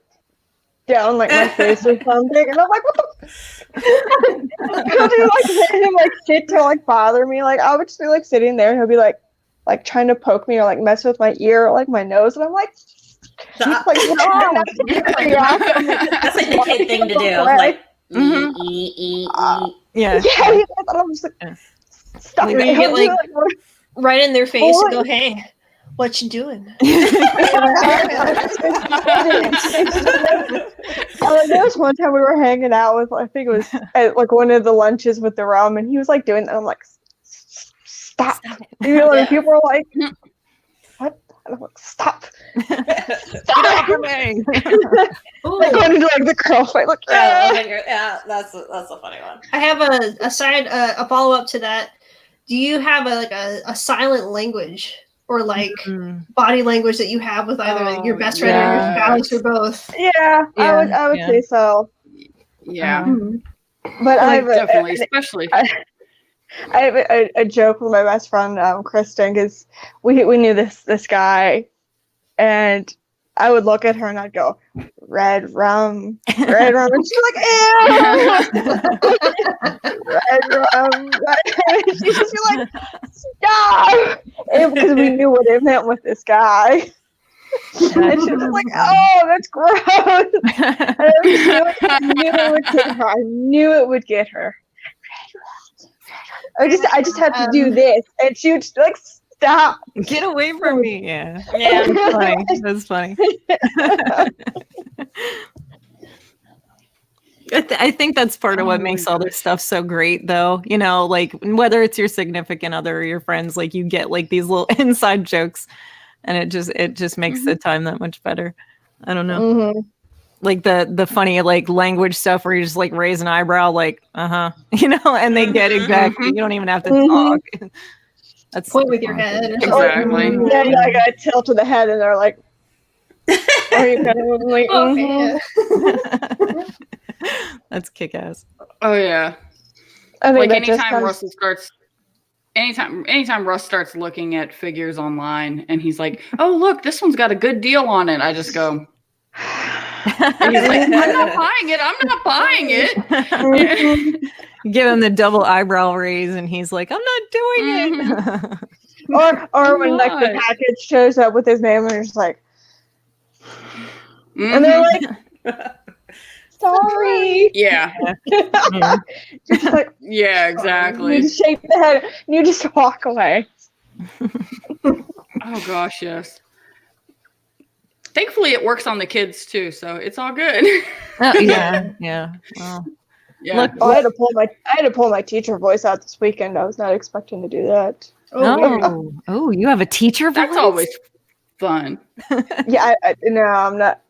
down like my face or something, and I'm like, what the? He'll do like random like shit to like bother me. Like I would just be like sitting there, and he'll be like trying to poke me or like mess with my ear or like my nose, and I'm like, Stop. like no. That's like the kid thing to do. Like, Yeah. Yeah, and I'm just like, stop Like, it. you get, He'll do, like, right in their face and Boy. go, "Hey, what you doing?" There was one time we were hanging out with, I think it was at like one of the lunches with the rum, and he was like doing that. I'm like, stop. You know, and people are like, what? And I'm like, stop. Get off of me. Like going into like the curl fight. Like, yeah, that's a funny one. I have a follow up to that. Do you have a silent language or like body language that you have with either your best friend or your spouse or both? yeah, I would say so. Yeah. But I have definitely, especially. I have a joke with my best friend, Kristen, because we knew this guy, and I would look at her and I'd go, red rum, and she's like, ew, red rum, and she'd just be like, stop, because we knew what it meant with this guy. And she was like, oh, that's gross. And I knew it would get her. I just have to do this, and she would just be like, stop, get away from me. Yeah. That's funny. I think that's part of what makes all this stuff so great, though. You know, like whether it's your significant other or your friends, like you get like these little inside jokes, and it just makes the time that much better. I don't know. Like the funny like language stuff where you just like raise an eyebrow, like you know, and they get exactly. You don't even have to talk. That's point with your head. Exactly. Yeah, like I tilt to the head, and they're like, "Are you kind of like?" That's kick ass. Oh yeah. I think like anytime Russ starts looking at figures online, and he's like, "Oh look, this one's got a good deal on it," I just go. And he's like, I'm not buying it. Give him the double eyebrow raise, and he's like, I'm not doing it. or when like the package shows up with his name, and it's like, and they're like, sorry. Yeah. Just like, yeah, exactly. You just shake the head, and you just walk away. Oh gosh, yes. Thankfully, it works on the kids too, so it's all good. Yeah. Well, yeah. Look, I had to pull my teacher voice out this weekend. I was not expecting to do that. Oh, you have a teacher voice? That's always fun. Yeah, I'm not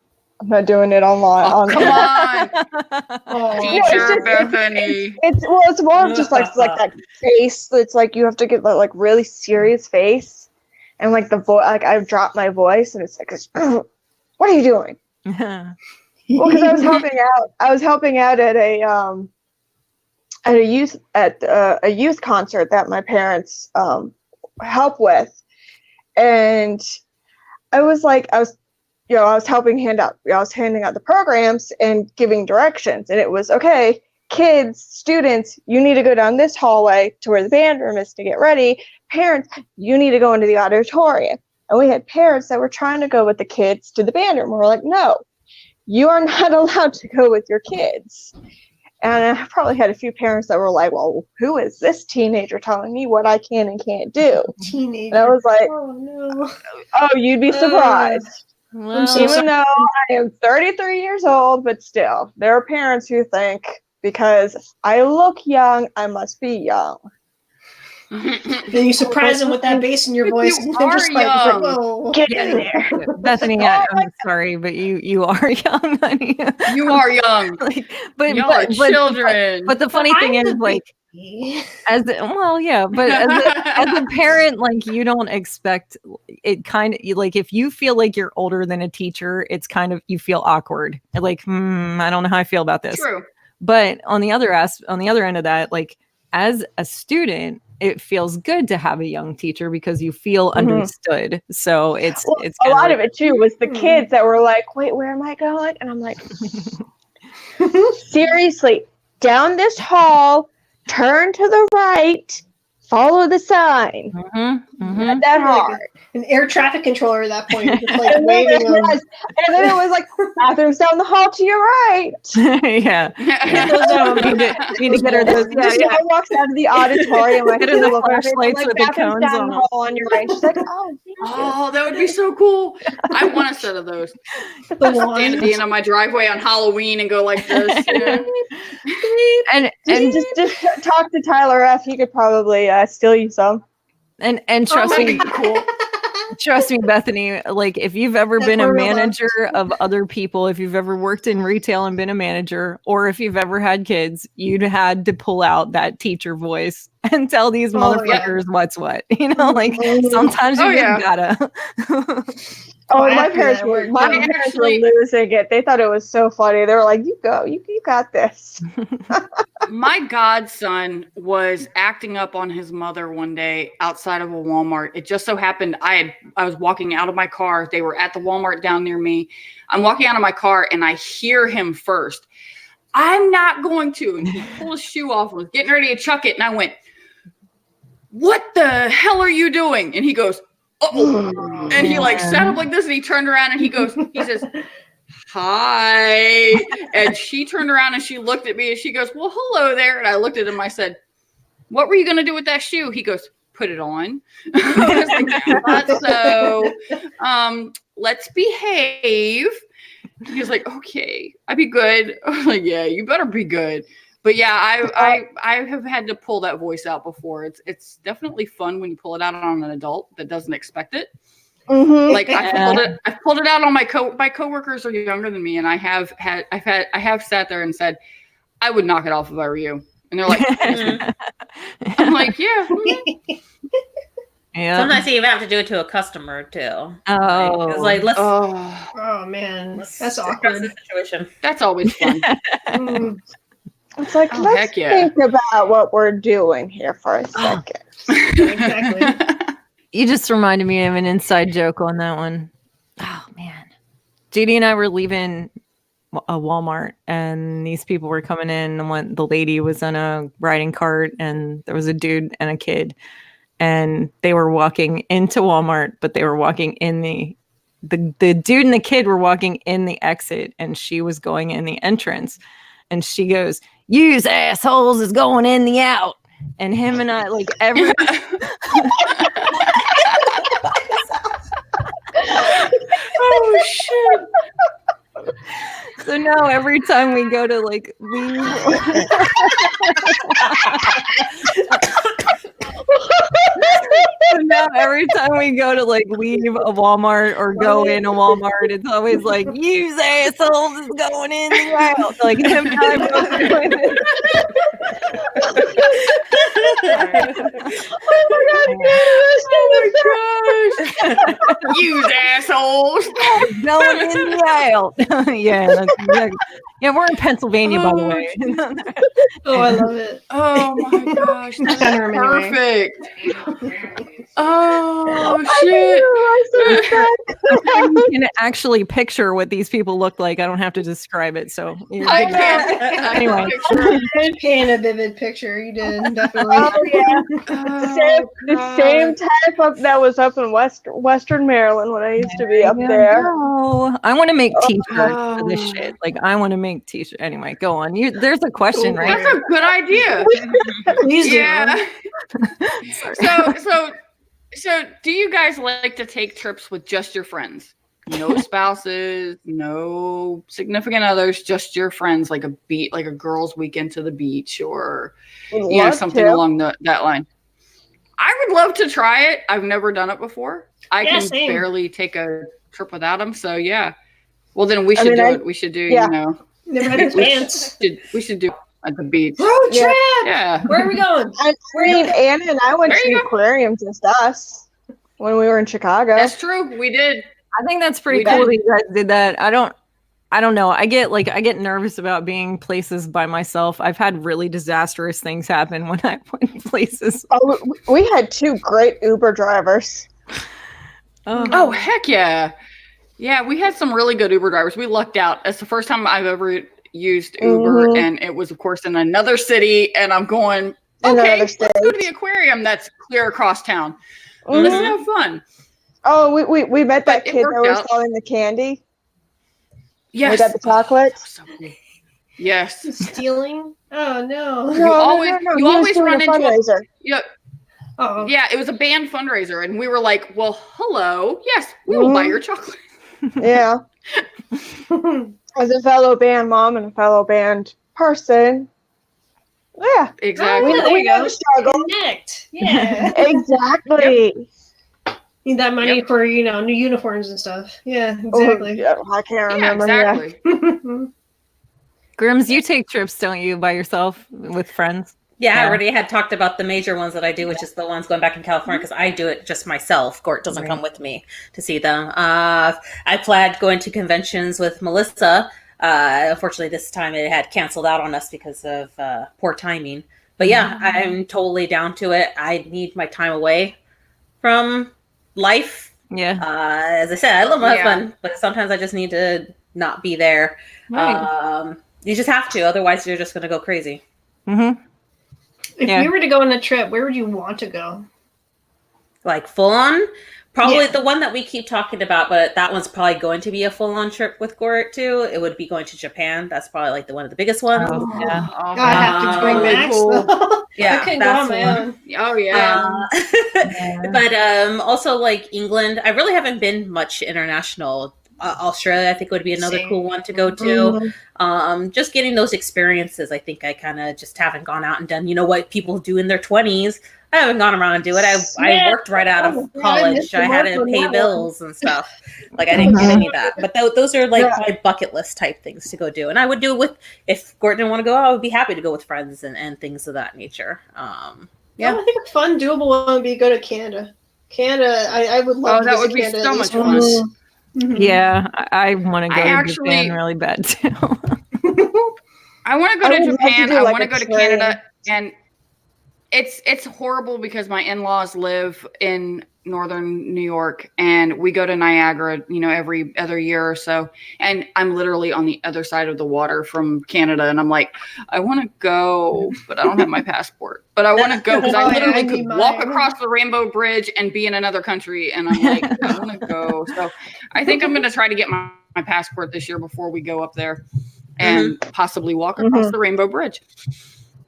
doing it online. Oh, come on, teacher Bethany. It's more of just like that face. It's like you have to get like really serious face, and like the voice. Like I've dropped my voice, and it's like, what are you doing? Well, because I was helping out at a youth concert that my parents help with, and I was handing out the programs and giving directions, and it was, okay, kids, students, you need to go down this hallway to where the band room is to get ready. Parents, you need to go into the auditorium. And we had parents that were trying to go with the kids to the band room. We're like, no, you are not allowed to go with your kids. And I probably had a few parents that were like, well, who is this teenager telling me what I can and can't do? Teenager. And I was like, oh no. Oh, you'd be surprised. Well, Even though I am 33 years old, but still, there are parents who think because I look young, I must be young. Then you surprise them with that bass in your voice. You and they're just like, are young. whoa. Get in there. Bethany, I'm sorry, but you are young, honey. You are young. but Y'all are children. But the funny thing is, like, as a parent, like, you don't expect it. Kind of like if you feel like you're older than a teacher, it's kind of, you feel awkward. Like, I don't know how I feel about this. True. But on the other end of that, like, as a student, it feels good to have a young teacher because you feel understood. So it's a lot of it too was the kids that were like, wait, where am I going? And I'm like, seriously, down this hall, turn to the right, follow the sign. Not that hard. An air traffic controller at that point, just like And waving then it was like, bathrooms down the hall to your right. Yeah. Need to get her those. Yeah. Walks out of the auditorium like, Get her the flashlights like with the bathrooms cones down on the them. hall on your right. She's like, oh, Oh, that would be so cool. I want a set of those. the Stand at wand. the end of my driveway on Halloween and go like this. Yeah. And just talk to Tyler F. He could probably steal you some. and trust me, Cool. trust me, Bethany, like if you've ever That's been a where we're manager of other people, if you've ever worked in retail and been a manager, or if you've ever had kids, you'd had to pull out that teacher voice and tell these motherfuckers what's what. You know, like sometimes you just gotta. My parents were losing it. They thought it was so funny. They were like, you go, you got this. My godson was acting up on his mother one day outside of a Walmart. It just so happened I was walking out of my car. They were at the Walmart down near me. I'm walking out of my car and I hear him first. I'm not going to. And he pulled his shoe off and was getting ready to chuck it. And I went, what the hell are you doing? And he goes, oh. And he like sat up like this and he turned around and he says, hi. And she turned around and she looked at me and she goes, well, hello there. And I looked at him. I said, what were you going to do with that shoe? He goes, put it on. I was like, so let's behave. He was like, okay, I'd be good. I was like, yeah, you better be good. But yeah, I have had to pull that voice out before. It's definitely fun when you pull it out on an adult that doesn't expect it. Like I pulled it out on my coworkers are younger than me, and I have sat there and said, I would knock it off if I were you. And they're like, I'm like, yeah. Yeah. Sometimes you even have to do it to a customer too. Oh, it's like let's. Oh man, that's awkward. The situation. That's always fun. It's like let's think about what we're doing here for a second. Exactly. You just reminded me of an inside joke on that one. Oh man, JD and I were leaving a Walmart, and these people were coming in, and when the lady was on a riding cart, and there was a dude and a kid. And they were walking into Walmart, but they were walking in the dude and the kid were walking in the exit, and she was going in the entrance. And she goes, "Yous assholes is going in the out." And him and I, like every. Oh shit. So now every time we go to like leave. So now every time we go to like leave a Walmart or go in a Walmart, it's always like, "You assholes is going in the out." Like him and I both doing it. Oh my gosh. You assholes. Going in the out. Yeah, that's exactly. Yeah, we're in Pennsylvania, by the way. Oh, I love it. Oh my gosh, that's perfect. Oh shit! You can actually picture what these people look like. I don't have to describe it. So I can't. Anyway, paint a vivid picture. You did definitely. Oh yeah, the same type of that was up in Western Maryland when I used to be up there. I want to make T-shirts for this shit. Like I want to make T-shirts. Anyway, go on. There's a question, right? That's a good idea. Please do. Yeah. So, do you guys like to take trips with just your friends? No spouses, no significant others, just your friends, like a girls' weekend to the beach, or something along that line. I would love to try it. I've never done it before. I can barely take a trip without them. So yeah. Well, then we should do it. We should do, Never had his pants. We should do it at the beach. Road trip. Yeah. Where are we going? Anna and I went to the aquarium, just us, when we were in Chicago. That's true. We did. I think that's pretty cool that you guys did that. I don't know. I get nervous about being places by myself. I've had really disastrous things happen when I went places. Oh, we had 2 great Uber drivers. Oh, heck yeah. Yeah, we had some really good Uber drivers. We lucked out. It's the first time I've ever used Uber, and it was, of course, in another city. And I'm going, okay, let's go to the aquarium that's clear across town. Let's have fun. Oh, we met that kid that was selling the candy. Yes. We got the chocolate. So cool. Yes. Stealing? Oh no. You always run into fundraiser. Oh. Yeah, it was a band fundraiser, and we were like, well, hello. Yes, we will buy your chocolate. Yeah. As a fellow band mom and a fellow band person. Yeah. Exactly. We know the struggle. Connect. Yeah. Exactly. Need that money for, new uniforms and stuff. Yeah, exactly. I can't remember. Exactly. Grims, you take trips, don't you, by yourself with friends? Yeah, I already had talked about the major ones that I do, which is the ones going back in California, because I do it just myself. Gort doesn't come with me to see them. I planned going to conventions with Melissa. Unfortunately, this time it had canceled out on us because of poor timing. But yeah, I'm totally down to it. I need my time away from life. Yeah. As I said, I love my husband, but sometimes I just need to not be there. Right. You just have to, otherwise you're just going to go crazy. Mm-hmm. If you were to go on a trip, where would you want to go? Like full on? Probably the one that we keep talking about, but that one's probably going to be a full on trip with Gort too. It would be going to Japan. That's probably like one of the biggest ones. Oh, yeah. I have to bring Max. Cool. Yeah, I couldn't go on my own. Oh yeah. But also like England. I really haven't been much international. Australia, I think, would be another cool one to go to. Just getting those experiences. I think I kind of just haven't gone out and done, what people do in their 20s. I haven't gone around and do it. I worked right out of college. I had to pay bills and stuff. Like I didn't get any of that. But those are like my bucket list type things to go do. And I would do it with, if Gort didn't want to go, I would be happy to go with friends and things of that nature. I think a fun, doable one would be go to Canada. Canada, I would love to that would be Canada so much fun. Mm-hmm. Yeah, I want to go to Japan really bad too. I want to go to Japan. I want to go to train. Canada, and it's horrible because my in-laws live in northern New York, and we go to Niagara, every other year or so. And I'm literally on the other side of the water from Canada, and I'm like, I want to go, but I don't have my passport. But I want to go because I literally could walk across the Rainbow Bridge and be in another country, and I'm like, I want to go. So I think I'm going to try to get my passport this year before we go up there, and possibly walk across the Rainbow Bridge.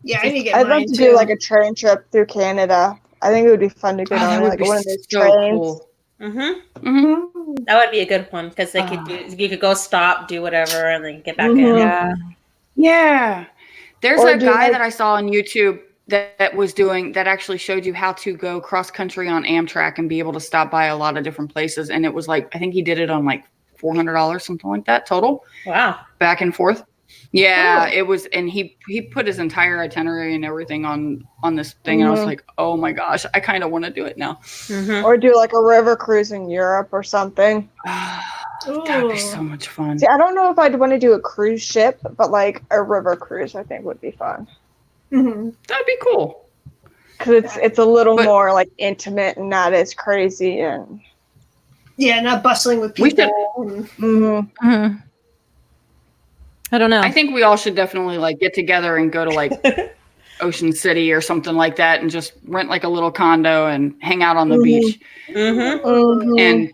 Yeah, I need to get I'd love to do like a train trip through Canada. I think it would be fun to get on like one of those trains. Cool. That would be a good one because you could go stop, do whatever, and then get back in. Yeah. There's a guy that I saw on YouTube that actually showed you how to go cross country on Amtrak and be able to stop by a lot of different places. And it was like, I think he did it on like $400, something like that total. Wow. Back and forth. Yeah, it was, and he put his entire itinerary and everything on this thing, and I was like, oh my gosh, I kind of want to do it now. Or do like a river cruise in Europe or something. That would be so much fun. See, I don't know if I'd want to do a cruise ship, but like a river cruise, I think would be fun. That'd be cool. Because it's a little more like intimate and not as crazy and not bustling with people. I don't know. I think we all should definitely like get together and go to like Ocean City or something like that and just rent like a little condo and hang out on the beach. And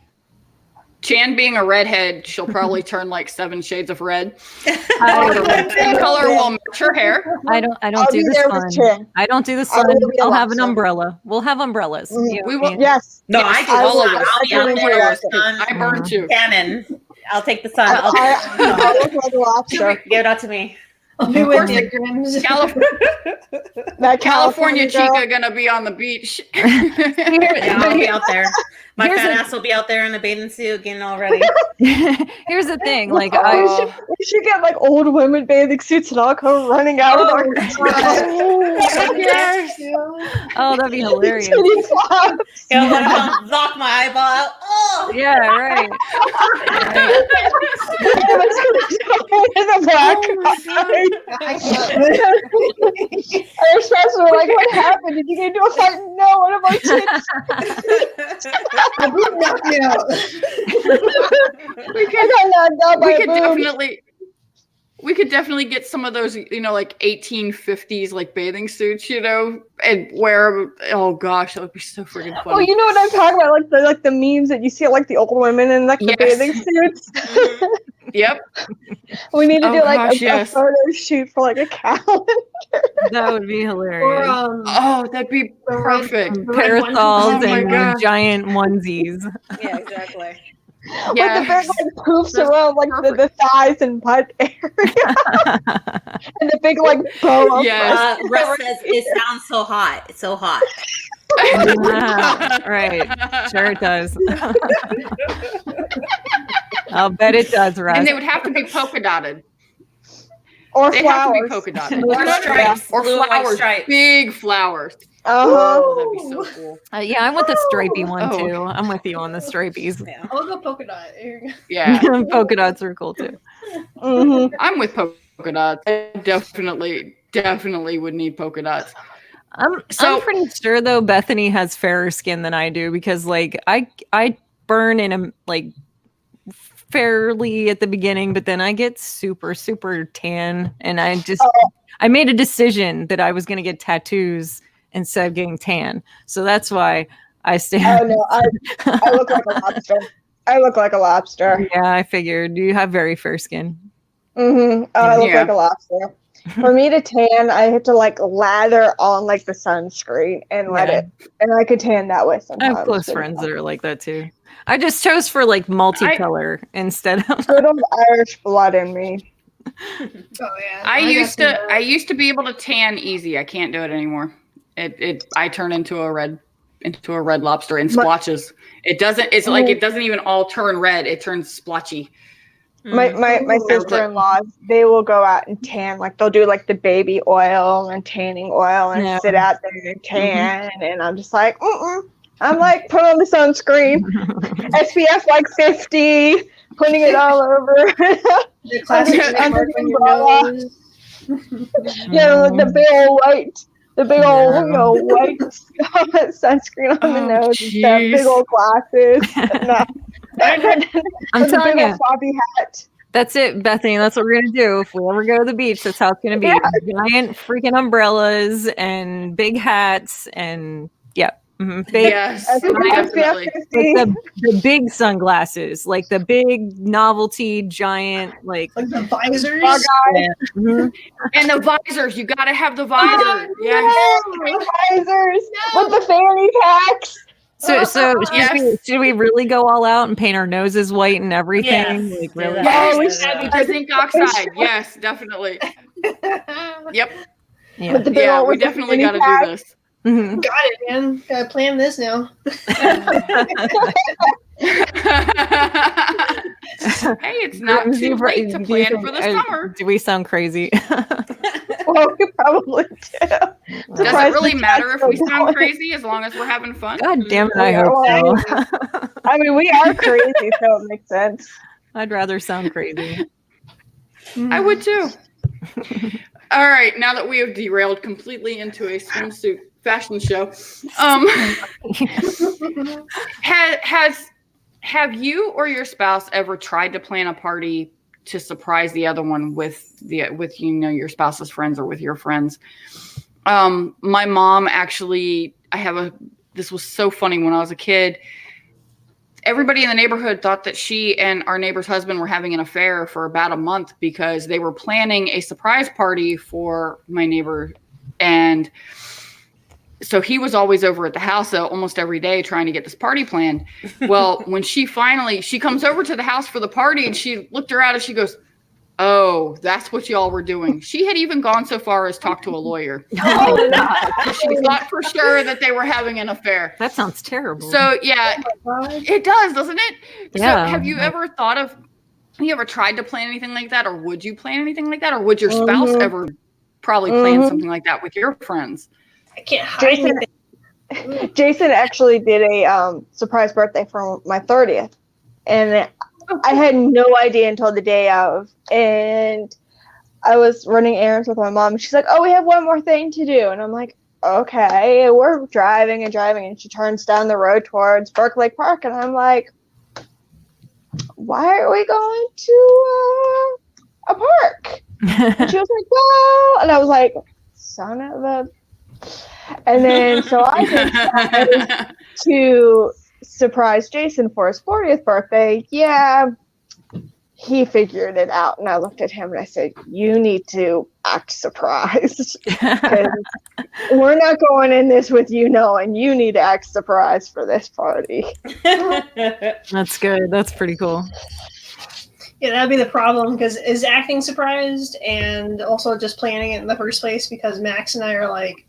Chan being a redhead, she'll probably turn like 7 shades of red. The same color will match her hair. I don't do the sun. I don't do the sun. I'll have an umbrella. We'll have umbrellas. We will. Yes. No, I do. All of us. I burn too. Cannon. I'll take the sun. I look like a lobster. Give it out to me. I'll be with you, Grims. California chica gonna be on the beach. I'll be out there. My fat ass will be out there in a bathing suit getting all ready. Here's the thing, like we should get like old women bathing suits and all come running out of our Yes. Oh, that'd be hilarious. Knock my eyeball out. Oh Yeah, right. a black eye. Our spouse were like, what happened? Did you get into a fight? No, one of our kids. The boob knocked me out. We I got knocked out by we a could boob. definitely get some of those, like 1850s like bathing suits, and wear. Oh gosh, that would be so freaking funny. Well, you know what I'm talking about, like the memes that you see of like the old women in like the Yes. bathing suits. Yep. We need to Oh, do like gosh, a yes. photo shoot for like a calendar. That would be Or hilarious. Oh, that'd be the red- perfect. the red one. Parasols Oh my and gosh. giant onesies. Yeah, exactly. With the Yes. big like poofs That's around like the thighs and butt area. And the big like bow up. Yes. Russ says it sounds so hot. It's so hot. Right. Sure it does. I'll bet it does, Russ. And they would have to be polka dotted. Or They have to be flowers. polka dotted. Or stripes. Or Blue and white flowers. stripes. Big flowers. Uh-huh. Oh, that'd be so cool. Yeah, I'm with the stripey one Oh. too. I'm with you on the stripies. Yeah. I'll go polka dot. Here you go. Yeah. Polka dots are cool too. Mhm. I'm with polka dots. I definitely would need polka dots. I'm So- pretty sure though Bethany has fairer skin than I do because like I burn in a like fairly at the beginning, but then I get super tan, and I made a decision that I was going to get tattoos instead of getting tan, so that's why I stay. Oh no, I look like a lobster. I look like a lobster. Yeah, I figured you have very fair skin. Mm-hmm. I look Yeah. like a lobster. For me to tan, I have to like lather on like the sunscreen and let Yeah. it, and I could tan that way I sometimes. have close friends that are like that too. I just chose for like multicolor instead of. Good old Irish blood in me. Oh yeah. I used got to be able to tan easy. I can't do it anymore. I turn into a red lobster in splotches. It doesn't even all turn red. It turns splotchy. My Ooh. sister-in-laws, they will go out and tan. Like they'll do like the baby oil and tanning oil and Yeah. sit out there and tan. And I'm just like, I'm like, put on the sunscreen, SPF like 50, putting it all over. the classic Under mark the on your umbrella. nose. Like the big old white, white sunscreen on the Oh, nose and stuff, jeez. big old glasses. No. I'm With a telling big you, old floppy hat. that's it, Bethany. That's what we're gonna do if we ever go to the beach. That's how it's gonna be. Yeah. Giant freaking umbrellas and big hats and big, Yes, SPF definitely. 50. like the big sunglasses, like the big novelty giant, like Like the visors. Bug eye. mhm. And the visors, you gotta have the visor. Yes. Visors with the fanny packs. So Yes. should we really go all out and paint our noses white and everything? Yes. Like really? Yes. Oh, we The zinc oxide. Yes, definitely. Yep. Yeah. With the big Yeah, old we with the definitely fanny got to pack. do this. Mhm. Got it, man. Gotta plan this now. Hey, it's not Do you- too late to do you plan think- for the summer. Do we sound crazy? Well, we probably do. Does it Surprised really the matter cat's if we still sound going. crazy as long as we're having fun? God damn it, I Yeah, hope well, so. I mean, we are crazy, so it makes sense. I'd rather sound crazy. I would too. All right, now that we have derailed completely into a swimsuit fashion show, have you or your spouse ever tried to plan a party to surprise the other one with your spouse's friends or with your friends? My mom actually, this was so funny when I was a kid. Everybody in the neighborhood thought that she and our neighbor's husband were having an affair for about a month because they were planning a surprise party for my neighbor. And so he was always over at the house almost every day trying to get this party planned. Well, when she comes over to the house for the party and she looked her out and she goes, "Oh, that's what y'all were doing." She had even gone so far as talk to a lawyer. She thought for sure that they were having an affair. That sounds terrible. So yeah, it does, doesn't it? Yeah. So have you ever tried to plan anything like that, or would you plan anything like that, or would your spouse ever probably plan something like that with your friends? I can't hide anything. Jason actually did a surprise birthday for my 30th, and I had no idea until the day of. And I was running errands with my mom. She's like, "Oh, we have one more thing to do," and I'm like, "Okay." We're driving, and she turns down the road towards Berkeley Park, and I'm like, "Why are we going to a park?" And she was like, "Well," and I was like, "Son of a," and then so I decided to surprise Jason for his 40th birthday. Yeah. He figured it out, and I looked at him and I said, "You need to act surprised. Because we're not going in this with you knowing. You need to act surprised for this party." That's good. That's pretty cool. Yeah, that'd be the problem, because is acting surprised and also just planning it in the first place, because Max and I are like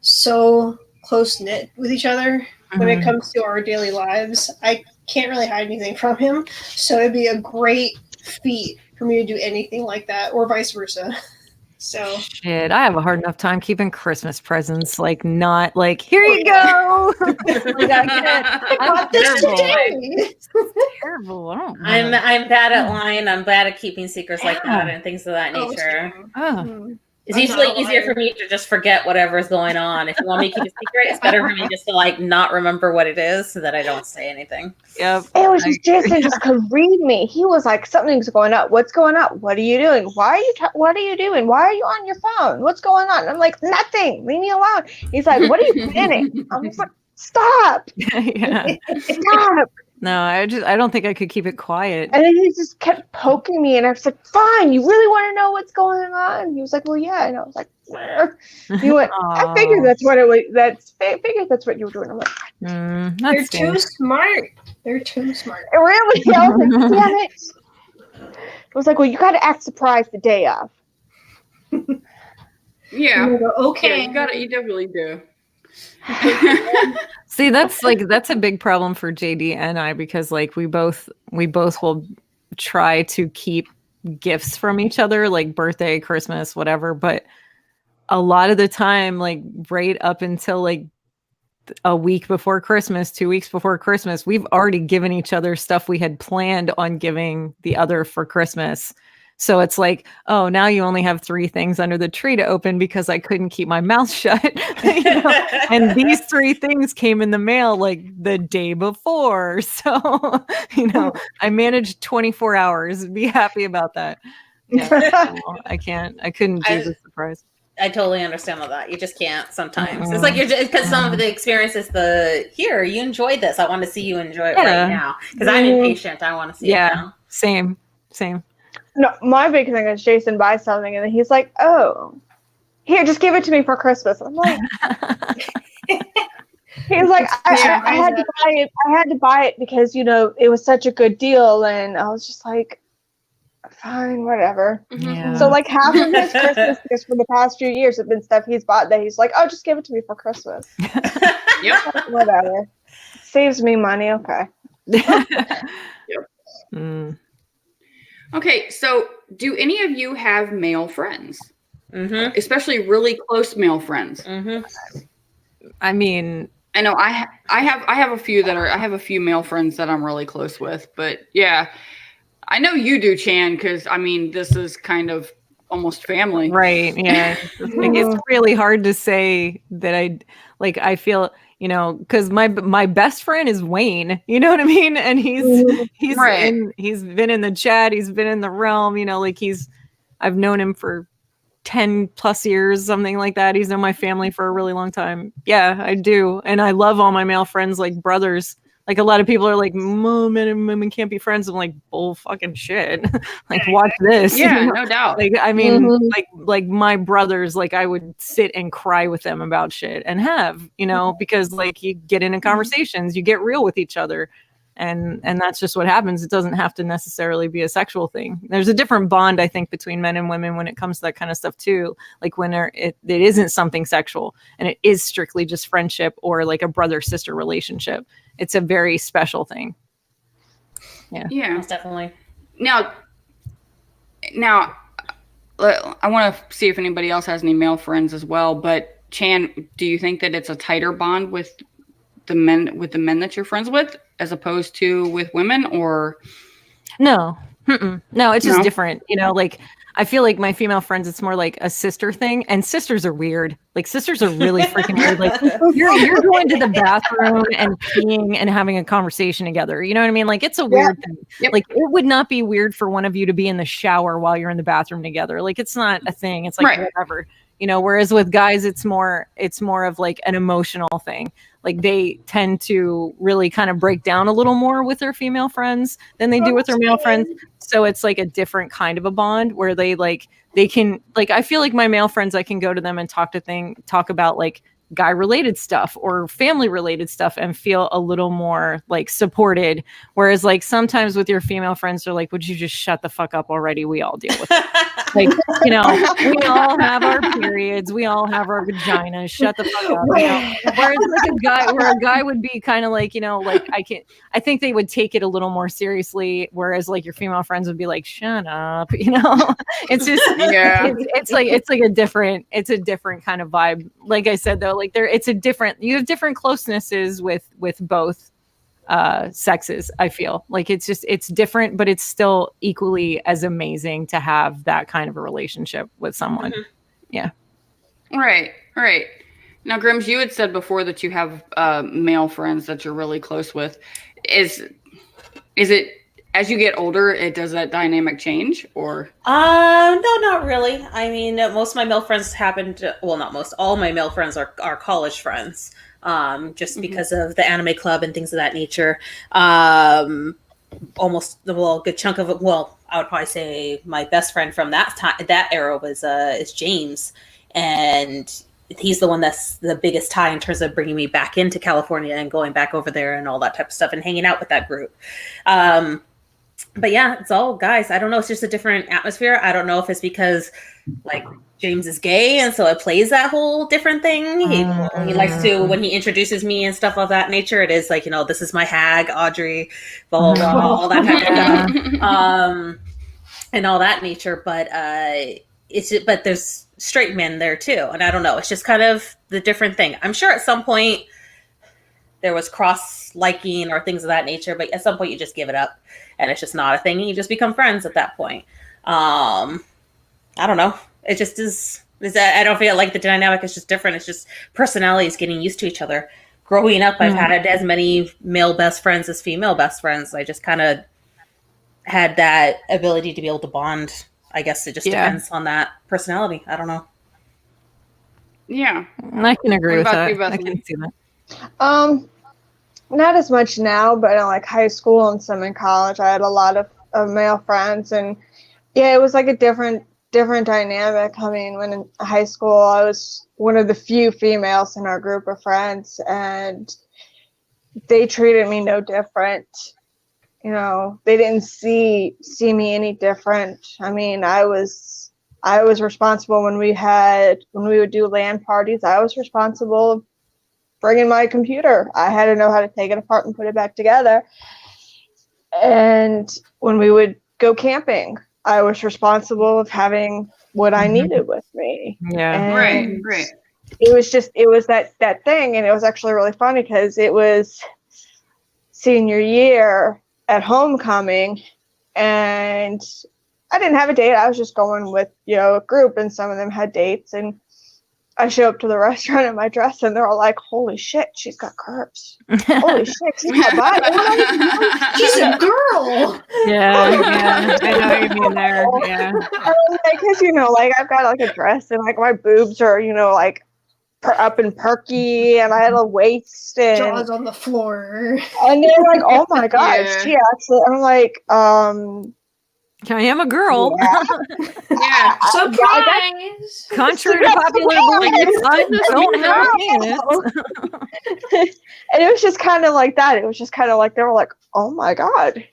so close knit with each other when it comes to our daily lives. I can't really hide anything from him, so it'd be a great feat for me to do anything like that, or vice versa. So shit, I have a hard enough time keeping Christmas presents, like not like here you go. Like, I'm terrible. Terrible. I don't know. I'm bad at lying. I'm bad at keeping secrets like that and things of that nature. It's usually easier for me to just forget whatever's going on. If you want me to keep a secret, it's better for me just to like not remember what it is so that I don't say anything. Yep. It was just Jason just could read me. He was like, "Something's going on. What's going on? What are you doing? Why are you? What are you doing? Why are you on your phone? What's going on?" And I'm like, "Nothing. Leave me alone." He's like, "What are you planning?" I was like, "Stop! Yeah. Stop!" No, I don't think I could keep it quiet. And then he just kept poking me, and I was like, "Fine, you really want to know what's going on?" And he was like, "Well, yeah." And I was like, "Where?" He went, "I figured that's what it was. Figured that's what you were doing." I'm like, they're too smart. They're too smart. Really? I was like, "Damn it!" I was like, "Well, you got to act surprised the day of." Yeah. Okay. Yeah, you definitely do. See, that's a big problem for JD and I, because like we both will try to keep gifts from each other, like birthday, Christmas, whatever, but a lot of the time, like right up until like a week before Christmas, 2 weeks before Christmas, we've already given each other stuff we had planned on giving the other for Christmas. So it's like, oh, now you only have 3 things under the tree to open because I couldn't keep my mouth shut. You know? And these 3 things came in the mail like the day before. So, you know, I managed 24 hours. Be happy about that. Yeah, I couldn't do the surprise. I totally understand all that. You just can't sometimes. It's like you're just, because some of the experience is here, you enjoyed this. I want to see you enjoy it right now. Because I'm impatient. I want to see it now. Same. No, my big thing is Jason buys something and then he's like, "Oh, here, just give it to me for Christmas." I'm like, he's like, I had to buy it. I had to buy it because, you know, it was such a good deal. And I was just like, fine, whatever. Yeah. So like half of his Christmas gifts for the past few years have been stuff he's bought that he's like, "Oh, just give it to me for Christmas." Yep. Like, whatever. Saves me money. Okay. Yep. Okay, so do any of you have male friends? Especially really close male friends. I mean, I know I have a few I have a few male friends that I'm really close with, but yeah, I know you do, Chan, because I mean this is kind of almost family, right? Yeah, it's really hard to say that I feel, you know, because my best friend is Wayne, you know what I mean, and he's right. he's been in the chat, he's been in the realm, you know, like I've known him for 10 plus years, something like that. He's known my family for a really long time. Yeah, I do. And I love all my male friends like brothers. Like a lot of people are like, "Mom and women can't be friends." I'm like, bull fucking shit. Like, watch this. Yeah, you know? no doubt. Like, I mean, like my brothers, like I would sit and cry with them about shit and have, you know, because like you get into conversations, you get real with each other. And that's just what happens. It doesn't have to necessarily be a sexual thing. There's a different bond, I think, between men and women when it comes to that kind of stuff too. Like when it isn't something sexual and it is strictly just friendship or like a brother-sister relationship. It's a very special thing. Yeah, most definitely. Now, I want to see if anybody else has any male friends as well. But Chan, do you think that it's a tighter bond with the men that you're friends with as opposed to with women, or no? No, it's just different. You know, like I feel like my female friends, it's more like a sister thing, and sisters are weird. Like sisters are really freaking weird. Like you're going to the bathroom and peeing and having a conversation together. You know what I mean? Like it's a weird thing. Yep. Like it would not be weird for one of you to be in the shower while you're in the bathroom together. Like it's not a thing. It's like whatever. You know, whereas with guys, it's more of like an emotional thing. Like they tend to really kind of break down a little more with their female friends than they do with their male friends. So it's like a different kind of a bond where they can, like, I feel like my male friends, I can go to them and talk about like guy related stuff or family related stuff and feel a little more like supported. Whereas like sometimes with your female friends, they're like, would you just shut the fuck up already? We all deal with it. Like, you know, we all have our periods. We all have our vaginas. Shut the fuck up. You know? Whereas like a guy would be kind of like, you know, like I think they would take it a little more seriously. Whereas like your female friends would be like, shut up. You know, it's just, it's like a different kind of vibe. Like I said, though, like you have different closenesses with both sexes. I feel like it's different, but it's still equally as amazing to have that kind of a relationship with someone. Mm-hmm. Yeah. Right. Now, Grims, you had said before that you have male friends that you're really close with. Is it as you get older, does that dynamic change or? No, not really. I mean, most of my male friends not most, all my male friends are college friends. Just because of the anime club and things of that nature. Good chunk of it. Well, I would probably say my best friend from that era is James, and he's the one that's the biggest tie in terms of bringing me back into California and going back over there and all that type of stuff and hanging out with that group. But yeah, it's all guys. I don't know. It's just a different atmosphere. I don't know if it's because like James is gay and so it plays that whole different thing. He likes to, when he introduces me and stuff of that nature, it is like, you know, this is my hag, Audrey, blah, blah, blah, all that type of stuff. And all that nature. But but there's straight men there too. And I don't know. It's just kind of the different thing. I'm sure at some point there was cross liking or things of that nature, but at some point you just give it up and it's just not a thing. And you just become friends at that point. I don't know. It just is that I don't feel like the dynamic is just different. It's just personalities getting used to each other. Growing up, I've had as many male best friends as female best friends. I just kind of had that ability to be able to bond. I guess it just depends on that personality. I don't know. Yeah. I can agree with that. I can see that. Not as much now, but in like high school and some in college, I had a lot of male friends, and yeah, it was like a different dynamic. I mean, when in high school, I was one of the few females in our group of friends, and they treated me no different. You know, they didn't see me any different. I mean, I was responsible when we would do LAN parties. I was responsible bringing my computer. I had to know how to take it apart and put it back together. And when we would go camping, I was responsible of having what I needed with me. Yeah. And right. It was that thing. And it was actually really funny because it was senior year at homecoming and I didn't have a date. I was just going with, you know, a group, and some of them had dates, and I show up to the restaurant in my dress and they're all like, holy shit, she's got curves. Holy shit, she's got body. She's a girl. Yeah. I know what you mean there. Yeah. Because, you know, like I've got like a dress and like my boobs are, you know, like up and perky, and I had a waist and jaws on the floor. And they're like, oh my gosh, she actually, I'm like, I am a girl. Yeah. Surprise! Contrary to popular belief, I don't have a penis. And it was just kind of like that. It was just kind of like, they were like, oh my God,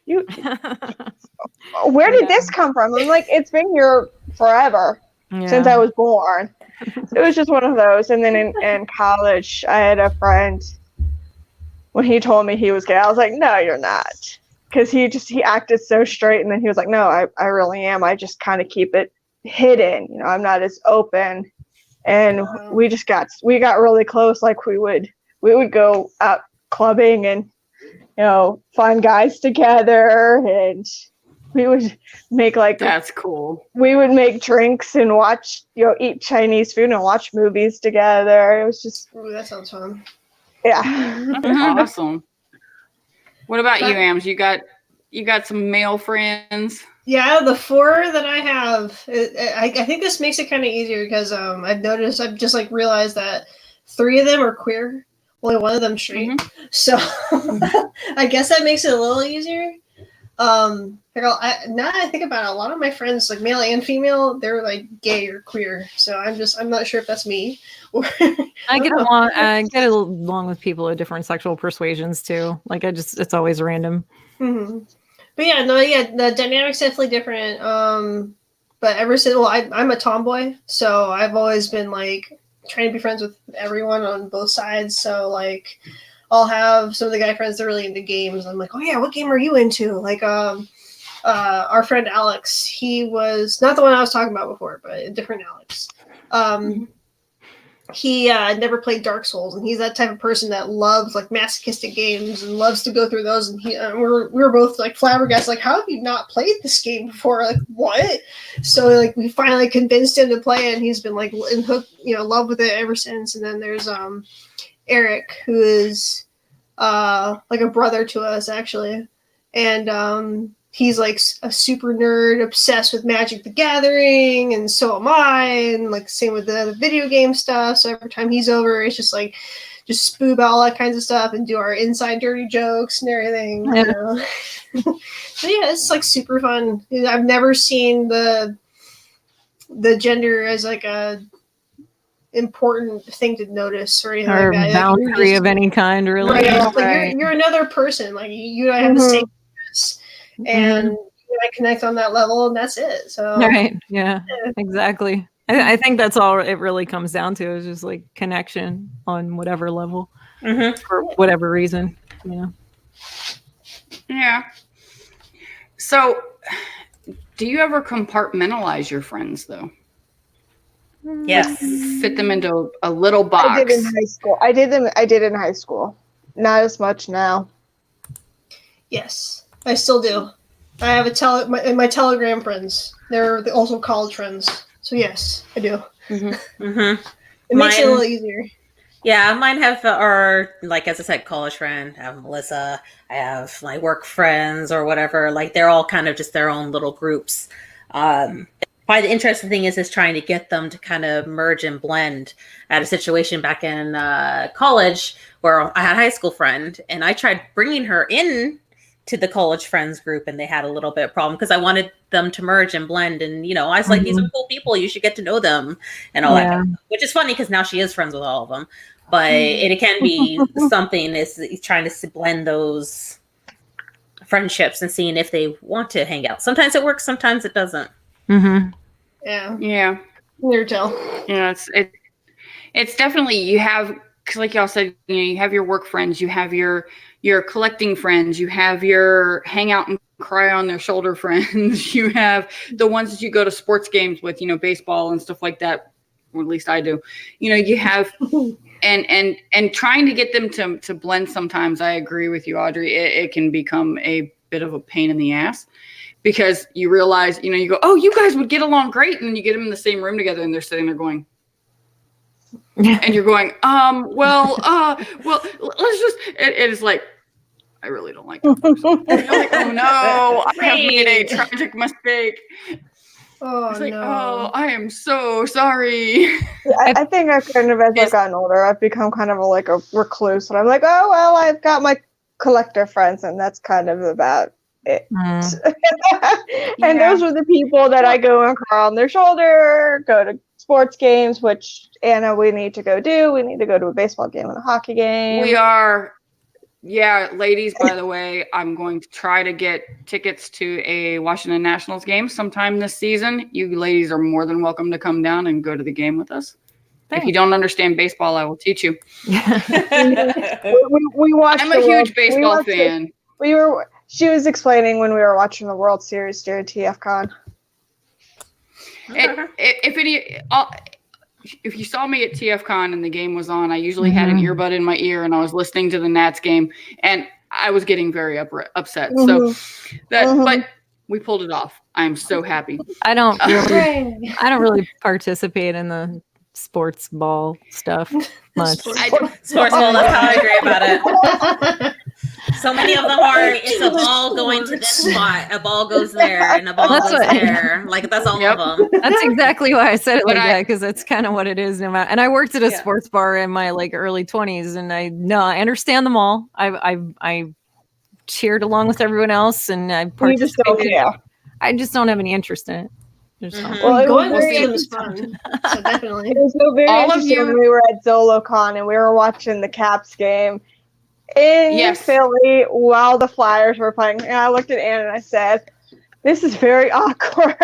where did this come from? I'm like, it's been here forever, since I was born. It was just one of those. And then in college, I had a friend, when he told me he was gay, I was like, no, you're not. Because he acted so straight, and then he was like, no, I really am. I just kind of keep it hidden. You know, I'm not as open. And we got really close. Like we would go out clubbing and, you know, find guys together, and we would make like That's cool. we would make drinks and watch, eat Chinese food and watch movies together. It was just, Ooh, that sounds fun. yeah. That's awesome. What about you, Ams? You got some male friends? Yeah, the 4 that I have, I think this makes it kind of easier because I've just like realized that 3 of them are queer, only 1 of them straight. Mm-hmm. So I guess that makes it a little easier. Now that I think about it, a lot of my friends, like male and female, they're like gay or queer. So I'm not sure if that's me. Or I get along with people of different sexual persuasions too. Like it's always random. Mm-hmm. But the dynamic's definitely different. But ever since, I'm a tomboy, so I've always been like trying to be friends with everyone on both sides. So like, I'll have some of the guy friends that are really into games. I'm like, oh yeah, what game are you into? Like, our friend Alex, he was not the one I was talking about before, but a different Alex. He never played Dark Souls, and he's that type of person that loves like masochistic games and loves to go through those. And we were both like flabbergasted, like, how have you not played this game before? Like, what? So like we finally convinced him to play it, and he's been like in hook, love with it ever since. And then there's Eric, who is like a brother to us actually, and he's like a super nerd obsessed with Magic the Gathering, and so am I, and like same with the video game stuff. So every time he's over, it's just like spoo about all that kinds of stuff and do our inside dirty jokes and everything. Yeah. So yeah, it's like super fun. I've never seen the gender as like a important thing to notice or anything Or like that. boundary of any kind, really. Right, Yeah. like you're another person. Like you and I have the same interests, and I connect on that level, and that's it. So Right. Yeah, exactly. I think that's all it really comes down to, is just like connection on whatever level for whatever reason. Yeah. So, do you ever compartmentalize your friends though? Yes. Fit them into a little box. I did in high school. I did in high school. Not as much now. yes, I still do. I have my Telegram friends. They're also college friends. So yes, I do. Mm-hmm. It makes it a little easier. Yeah, mine are like, as I said, college friend. I have Melissa. I have my work friends or whatever. Like they're all kind of just their own little groups. Probably the interesting thing is trying to get them to kind of merge and blend. I had a situation back in college where I had a high school friend, and I tried bringing her in to the college friends group, and they had a little bit of problem because I wanted them to merge and blend. And, I was like, these are cool people. You should get to know them and all that kind of stuff, which is funny because now she is friends with all of them. But it can be something is trying to blend those friendships and seeing if they want to hang out. Sometimes it works, sometimes it doesn't. Mm-hmm. Yeah. Near tell. It's definitely, you have, cause like y'all said, you have your work friends, you have your collecting friends, you have your hang out and cry on their shoulder friends, you have the ones that you go to sports games with, baseball and stuff like that, or at least I do. You have and trying to get them to blend sometimes, I agree with you, Audrey, it can become a bit of a pain in the ass. Because you realize, you go, oh, you guys would get along great. And then you get them in the same room together and they're sitting there going, and you're going, well, let's just, it is like, I really don't like that person. And you're like, oh no, I have made a tragic mistake. Oh, it's like, no. oh, I am so sorry. I think I've kind of, as I've gotten older, I've become kind of like a recluse. And I'm like, oh, well, I've got my collector friends, and that's kind of about it. And those are the people that I go and cry on their shoulder, go to sports games, which Anna, we need to go do. We need to go to a baseball game and a hockey game. We are. Yeah, ladies, by the way, I'm going to try to get tickets to a Washington Nationals game sometime this season. You ladies are more than welcome to come down and go to the game with us. Thanks. If you don't understand baseball, I will teach you. we watched. I'm a huge baseball fan. She was explaining when we were watching the World Series during TFCon. If you saw me at TFCon and the game was on, I usually had an earbud in my ear and I was listening to the Nats game, and I was getting very upset. So but We pulled it off. I'm so happy. I don't Hooray. really participate in the sports ball stuff much. I do. Sports ball, that's how I agree about it. So many of them are, it's a ball going to this spot, a ball goes there, and a ball That's goes what- there. Like, that's all Yep. of them. That's exactly why I said it But like that, because that's kind of what it is. No matter, and I worked at a Yeah. sports bar in my like early 20s, and I understand them all. I cheered along with everyone else, and I You just participated. don't care. I just don't have any interest in it. Just don't. Mhm. Well, it Going was with very them is fun. So definitely. It was so very All of interesting you- when we were at ZoloCon and we were watching the Caps game in Yes. Philly while the Flyers were playing. And I looked at Anne and I said, "This is very awkward."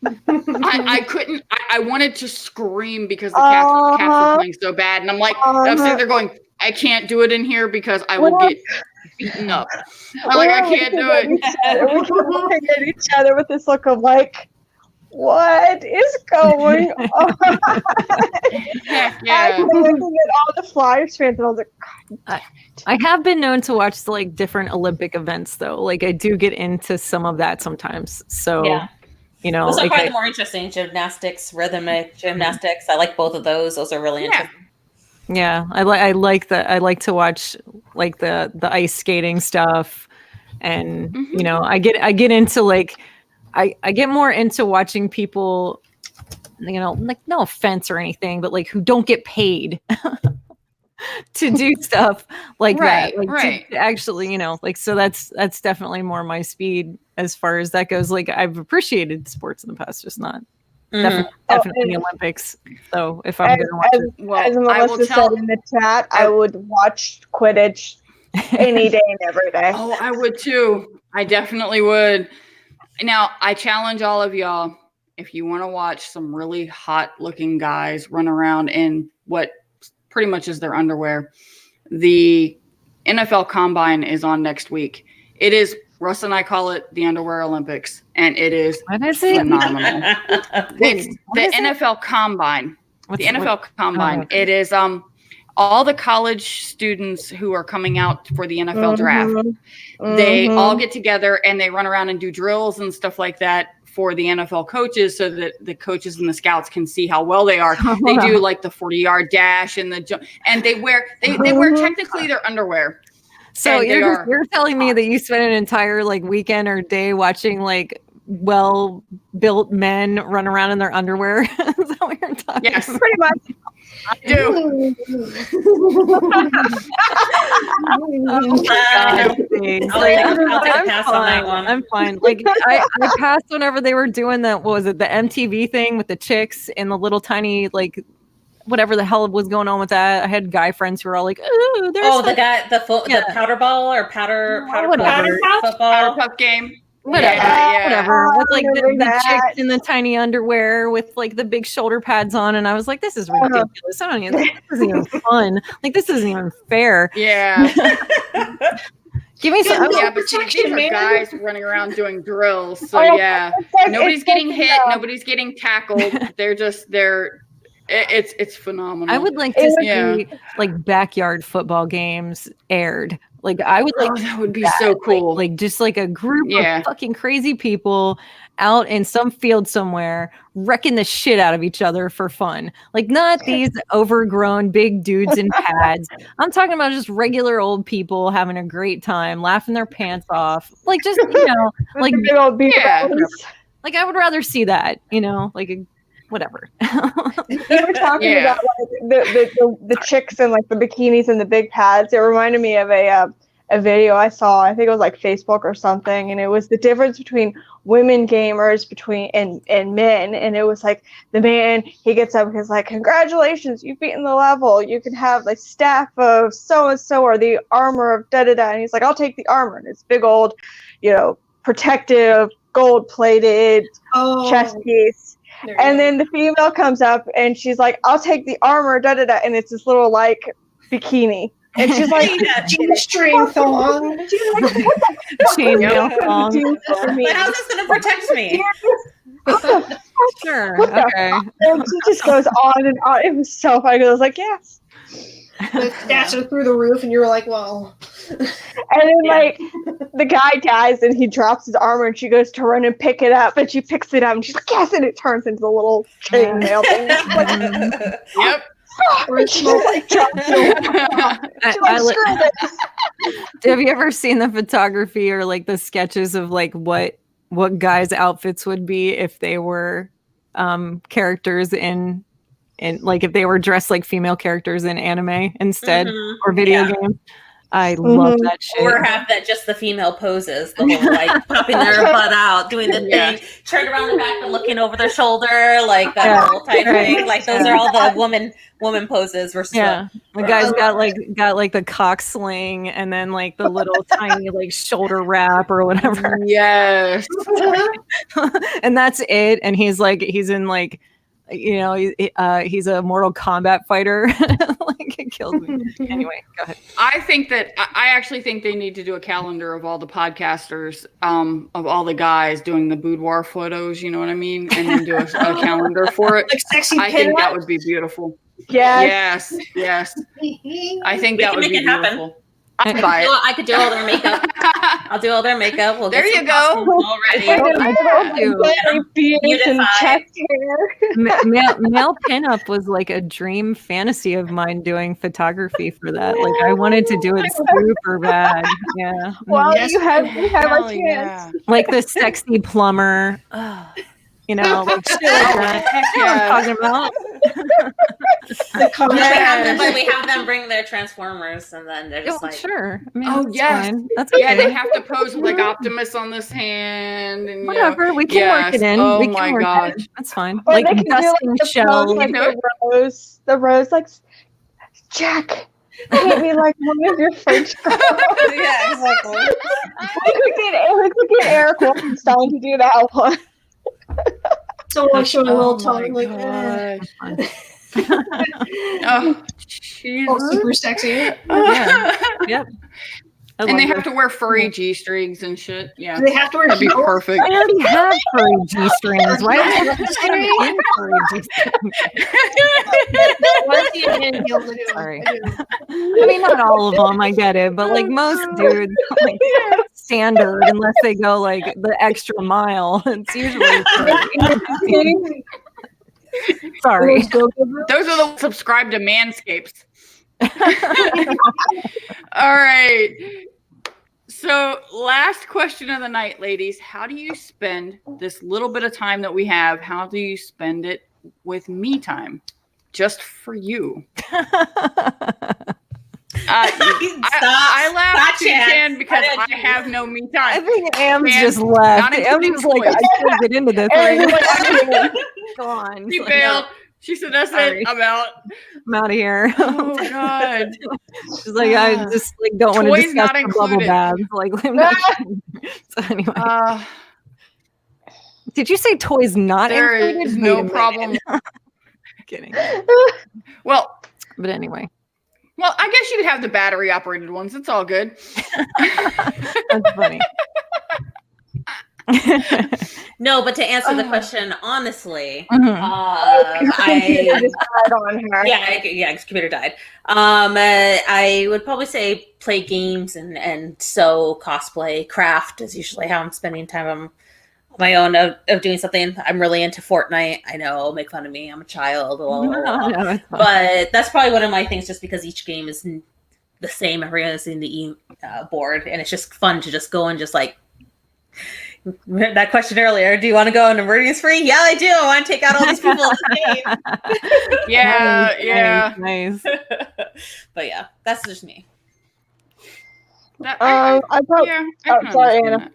I couldn't. I wanted to scream because the Caps were playing so bad, and I'm like, I'm sitting there going, I can't do it in here because I will get beaten up. I'm like, I can't do it. We kept looking at each other with this look of like, what is going on? Heck I yeah. was looking at all the Flyers fans and I was like, I have been known to watch like different Olympic events though. Like I do get into some of that sometimes. So Yeah. you know, Those are like, probably the more interesting. Gymnastics, rhythmic gymnastics. I like both of those. Those are really Yeah. interesting. yeah, I like that. I like to watch like the ice skating stuff, and Mhm. you know, I get into like I get more into watching people, you know, like no offense or anything, but like who don't get paid to do stuff like Right, that, like right. to actually, you know, like so that's definitely more my speed as far as that goes. Like I've appreciated sports in the past, just not Mhm. definitely the and- Olympics. So if I'm gonna watch it. Well, as I will Melissa tell. said in the chat, I would watch Quidditch any day and every day. Oh, I would too. I definitely would. Now, I challenge all of y'all, if you want to watch some really hot looking guys run around in what pretty much is their underwear, the NFL Combine is on next week. It is, Russ and I call it the Underwear Olympics, and it is What is it? phenomenal. It's what the is it? NFL Combine. What's- The NFL Combine. okay. It is all the college students who are coming out for the NFL draft. They all get together and they run around and do drills and stuff like that for the NFL coaches, so that the coaches and the scouts can see how well they are. They do like the 40-yard dash and the jump, and they wear technically their underwear. So and they are you're telling me that you spent an entire like weekend or day watching like well-built men run around in their underwear? Is that what you're talking Yes, about? Pretty much. I do. Oh my God, thanks. I'll Like, take a I'm pass on that one. I'm fine. Like I passed whenever they were doing that. What was it? The MTV thing with the chicks and the little tiny like whatever the hell was going on with that. I had guy friends who were all like, "Ooh, there's Oh, the guy, the Yeah. powder ball or powder Whatever. football. Powerpuff game. whatever, Yeah. whatever." With like remember the that. chicks in the tiny underwear with like the big shoulder pads on, and I was like, "This is ridiculous. I don't even. This isn't even fun. Like this isn't even fair. Yeah. Give me some." Yeah, but see, these are man. guys running around doing drills. So Oh, yeah, It's like- nobody's it's getting like, hit. Nobody's getting tackled. It's phenomenal. I would like It to was- see Yeah. like backyard football games aired. Like I would like Oh, that would be that. so cool. Like just like a group Yeah. of fucking crazy people out in some field somewhere wrecking the shit out of each other for fun. Like not these overgrown big dudes in pads. I'm talking about just regular old people having a great time, laughing their pants off. Like just, you know, like big old beaver Yeah. bellies. like I would rather see that, you know, like whatever. You were talking Yeah. about like the chicks and like the bikinis and the big pads. It reminded me of a video I saw. I think it was like Facebook or something, and it was the difference between women gamers and men. And it was like the man, he gets up and he's like, "Congratulations, you've beaten the level. You can have like staff of so and so or the armor of da da da." And he's like, "I'll take the armor." And it's big old, protective, gold plated chest piece. And then the female comes up and she's like, "I'll take the armor, da da da," and it's this little like bikini, and she's like, G-string thong. she's like, "What the fuck Chainmail are you thong. doing for me?" But how's this going to protect me? Sure. What the Okay. And she just goes on and on. It was so funny. I was like, "Yes." the stats are through the roof, and you're like, well. And then, like, the guy dies, and he drops his armor, and she goes to run and pick it up, and she picks it up, and she's like, yes, and it turns into a little chainmail thing. Like, Yep. and she just, like, drops it. She's like, screw this. Have you ever seen the photography or like the sketches of like what guys' outfits would be if they were characters in like if they were dressed like female characters in anime instead or video games? I love that shit. Or have that just the female poses, the whole like popping their butt out, doing the thing, turned around the back and looking over their shoulder, like that whole type thing. Like those are all the woman poses versus the guy's got like the cock sling and then like the little tiny like shoulder wrap or whatever. Yes. And that's it. And he's in like, you know, he's a Mortal Kombat fighter. Like it kills me. Anyway, go ahead. I actually think they need to do a calendar of all the podcasters, of all the guys doing the boudoir photos. You know what I mean? And then do a calendar for it. Like sexy I think that would be beautiful. Yes. Yes. I think that would be beautiful. I could do all their makeup. I'll do all their makeup. We'll there get you go. Male pinup was like a dream fantasy of mine doing photography for that. Like I wanted to do it super bad. Yeah. Well, you have a chance. Yeah. Like the sexy plumber. You know, like shit like that. You know what I'm talking about? We have them bring their Transformers, and then they're just like, sure. I mean, oh that's yes, fine. That's okay. Yeah. They have to pose with like Optimus on this hand, and whatever. We can work it in. Oh we can my work gosh, it in. That's fine. Or like they can dusting do, shell. like the rose, like Jack. Paint me like one of your French girls. yeah, exactly. We could get Eric Wolfenstein to do that one. So like showing a little my tongue, like, oh, Jesus. super sexy. Yeah. Yep. And they have to wear furry G-strings and shit. Yeah. Do they have to wear That'd be heels? perfect. I already have furry G-strings. Why don't you have to stay in furry G-strings? Sorry. I mean, not all of them. I get it, but like most dudes, like standard, unless they go like the extra mile, it's usually furry. Sorry. Those are the subscribe to Manscapes. All right. So, last question of the night, ladies. How do you spend this little bit of time that we have? How do you spend it with me time? Just for you. I laugh too, Ken, because I have no me I time. think Am's Man, just left. not Am's including like, toys. I can't get into this right now. Go on. She Like, failed. She said, that's Sorry. it. I'm out. I'm out of here. Oh, God. She's like, I just like don't want to Toys discuss not the bubble included. baths. Like, I'm not- so anyway, did you say toys not There included? is Wait no a minute. problem. Kidding. Well, But anyway, I guess you could have the battery operated ones. It's all good. that's funny. No, but to answer the question honestly, Mhm. His computer died. I would probably say play games and sew, cosplay, craft is usually how I'm spending time on my own of doing something. I'm really into Fortnite. I know, make fun of me. I'm a child. No, it's fine. But that's probably one of my things just because each game is the same. Everyone's in the board, and it's just fun to just go and just like that question earlier. Do you want to go on emergency free? Yeah, I do. I want to take out all these people in the game. Yeah. Nice. But yeah, that's just me. I probably. Yeah. Oh, sorry, Anna.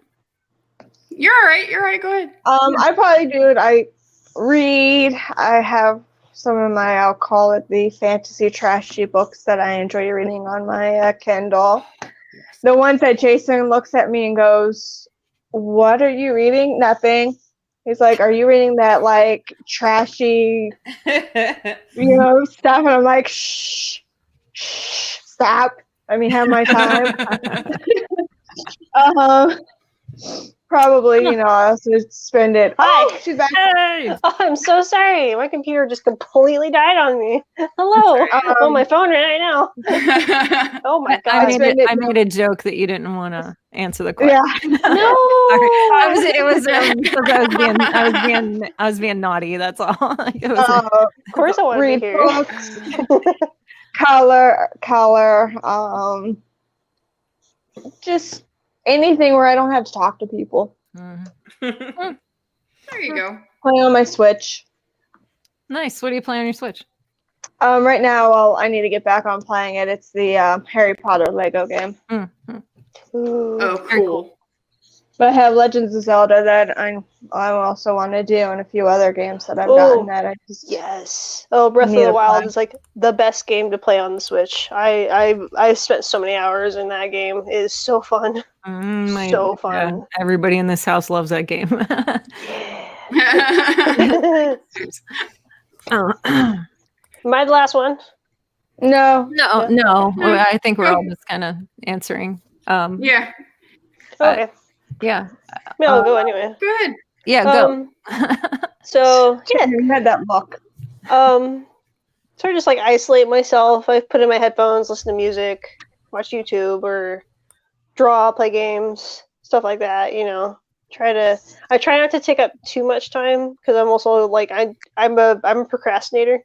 You're all right. You're all right. Go ahead. I probably do it. I read. I have some of my, I'll call it the fantasy trashy books that I enjoy reading on my Kindle. Yes. The ones that Jason looks at me and goes, "What are you reading?" Nothing. He's like, "Are you reading that like trashy, stuff?" And I'm like, "Shh, stop. Let me have my time." probably, you know, I also spend it. Hi. Oh, she's back. Hey! Oh, I'm so sorry. My computer just completely died on me. Hello. On my phone right now. Oh my I god. made a joke that you didn't want to answer the question. Yeah. No. Sorry. It was because I was being naughty. That's all. It was Of course I want to read be here. books, color, just anything where I don't have to talk to people. Mhm. There you go. Playing on my Switch. Nice. What do you play on your Switch? Right now, well, I need to get back on playing it. It's the Harry Potter Lego game. Mhm. Ooh. Oh, Very cool. But I have Legends of Zelda that I also want to do, and a few other games that I've gotten that I just Yes. Oh, Breath of need the to Wild play. is like the best game to play on the Switch. I've spent so many hours in that game. It is so fun. So fun. Everybody in this house loves that game. Oh. Am I the last one? No. No. I think we're all just kind of answering. Yeah. Okay. Yeah. Maybe I'll go anyway. Good. Yeah. Go. So yeah. You had that look. Sort of just like isolate myself. I put in my headphones, listen to music, watch YouTube, or draw, play games, stuff like that. You know, I try not to take up too much time because I'm also like I'm a procrastinator,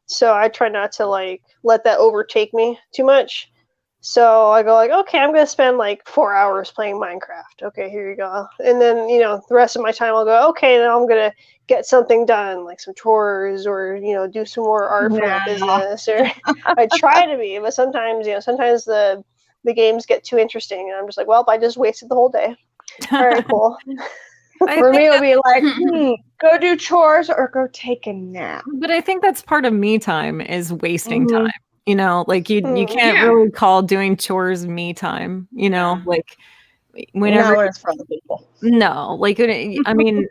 so I try not to like let that overtake me too much. So I go like, okay, I'm gonna spend like 4 hours playing Minecraft. Okay, here you go. And then, you know, the rest of my time I'll go, okay, now I'm gonna get something done, like some chores or, you know, do some more art for my business. Or I try to be, but sometimes, you know, sometimes the games get too interesting and I'm just like, well, I just wasted the whole day. All right, cool. For me, it'll be like, go do chores or go take a nap. But I think that's part of me time is wasting time. You know, like you can't Yeah. really call doing chores me time. You know, like Not whenever. when it's for other people. No, like I mean,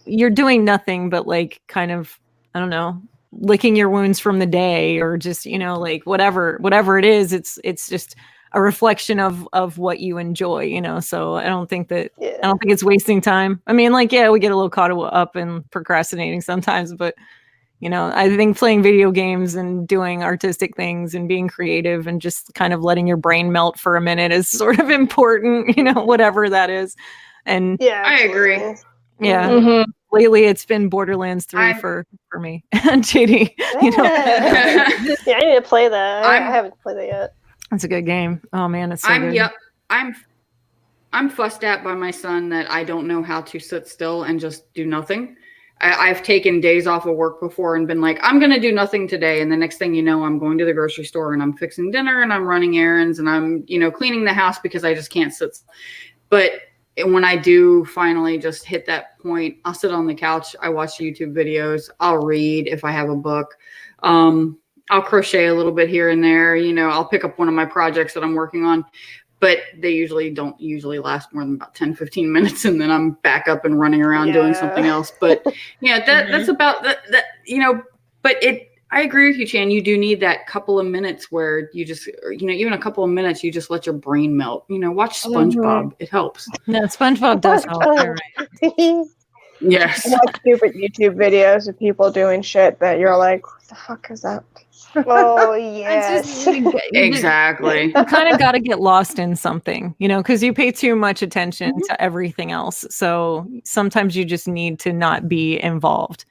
you're doing nothing but like kind of, I don't know, licking your wounds from the day or just, you know, like whatever it is, it's just a reflection of what you enjoy, you know. So I don't think it's wasting time. I mean, like, yeah, we get a little caught up in procrastinating sometimes, but you know, I think playing video games and doing artistic things and being creative and just kind of letting your brain melt for a minute is sort of important, you know, whatever that is. And Yeah, I agree. yeah, Mm-hmm. lately it's been Borderlands 3 for me and JD. You know, yeah, I need to play that. I haven't played that yet. it's a good game. Oh man, it's so good. I'm fussed at by my son that I don't know how to sit still and just do nothing. I've taken days off of work before and been like, I'm going to do nothing today. And the next thing you know, I'm going to the grocery store and I'm fixing dinner and I'm running errands and I'm, you know, cleaning the house because I just can't sit. But when I do finally just hit that point, I'll sit on the couch. I watch YouTube videos. I'll read if I have a book. I'll crochet a little bit here and there. You know, I'll pick up one of my projects that I'm working on. But they don't usually last more than about 10, 15 minutes. And then I'm back up and running around doing something else. But yeah, that's about that, you know, but I agree with you, Chan. You do need that couple of minutes where you just, you know, even a couple of minutes, you just let your brain melt, you know, watch SpongeBob. It helps. No, SpongeBob does help. You're right. Yes. Like stupid YouTube videos of people doing shit that you're like, what the fuck is that? Oh, yes. Exactly. You kind of got to get lost in something, you know, because you pay too much attention to everything else. So sometimes you just need to not be involved.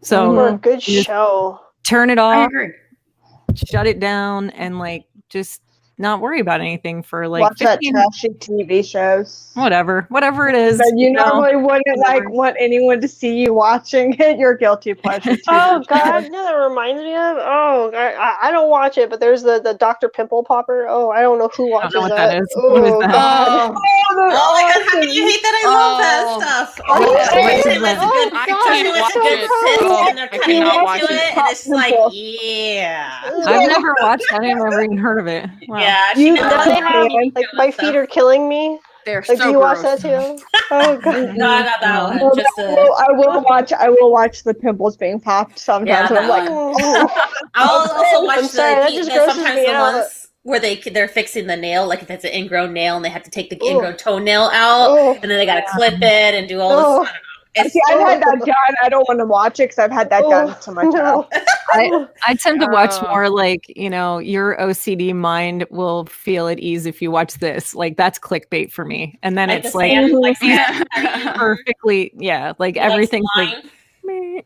So For a good show. Turn it I off, agree. shut it down, and like just not worry about anything for like Watch that 15 trashy TV shows. whatever it is. That you know. normally wouldn't like whatever. want anyone to see you watching it. Your guilty pleasure. Oh God, you know what that reminds me of? Oh, I don't watch it, but there's the Dr. Pimple Popper. Oh, I don't know who I watches don't know what that. that is. Oh, What is that? God. Oh my god, how can you hate that? I love that stuff. Especially when it's good, I especially can't when it's watch good it. sense and they're I cutting cannot into watch it, it. and it's like, yeah. I've never watched that. I've never even heard of it. Wow. Yeah, she knows Now they have all like My Feet Are Killing Me. They're Like, so do you watch gross. that too? Oh God. No, I got that Well, one. Just I will watch the pimples being popped sometimes. Yeah, and I'm that like, one. oh. I'll also watch I'm sorry, that just grosses sometimes me the out. ones where they're fixing the nail, like if it's an ingrown nail and they have to take the ingrown toenail out, and then they got to clip it and do all this. I don't know. See, I've had that done. I don't want to watch it because I've had that done to my child. I tend to watch more like, your OCD mind will feel at ease if you watch this. Like that's clickbait for me. And then it's like perfectly, like everything's like,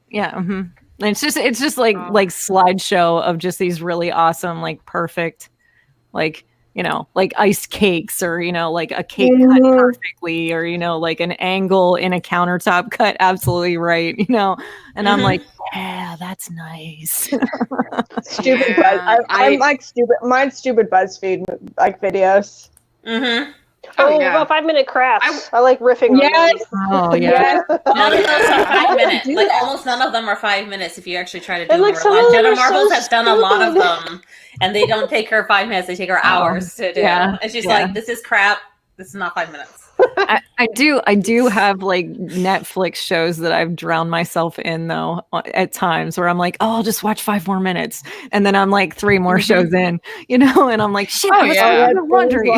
yeah. Mm-hmm. And it's just like slideshow of just these really awesome, like perfect, like, like iced cakes or, like a cake cut perfectly or, like an angle in a countertop cut absolutely right, and I'm like, yeah, that's nice. Stupid Buzz. I'm like stupid. Mine's stupid BuzzFeed like videos. Mm-hmm. About 5-minute crafts. I like riffing on those. Oh, yeah. None of those are 5 minutes. Like almost none of them are 5 minutes if you actually try to do like, more. Jenna Marbles has done a lot of them, and they don't take her 5 minutes. They take her hours to do. Yeah. And she's like, "This is crap. This is not 5 minutes." I do have like Netflix shows that I've drowned myself in though at times where I'm like, oh, I'll just watch 5 more minutes, and then I'm like 3 more shows in, and I'm like, shit, wondering.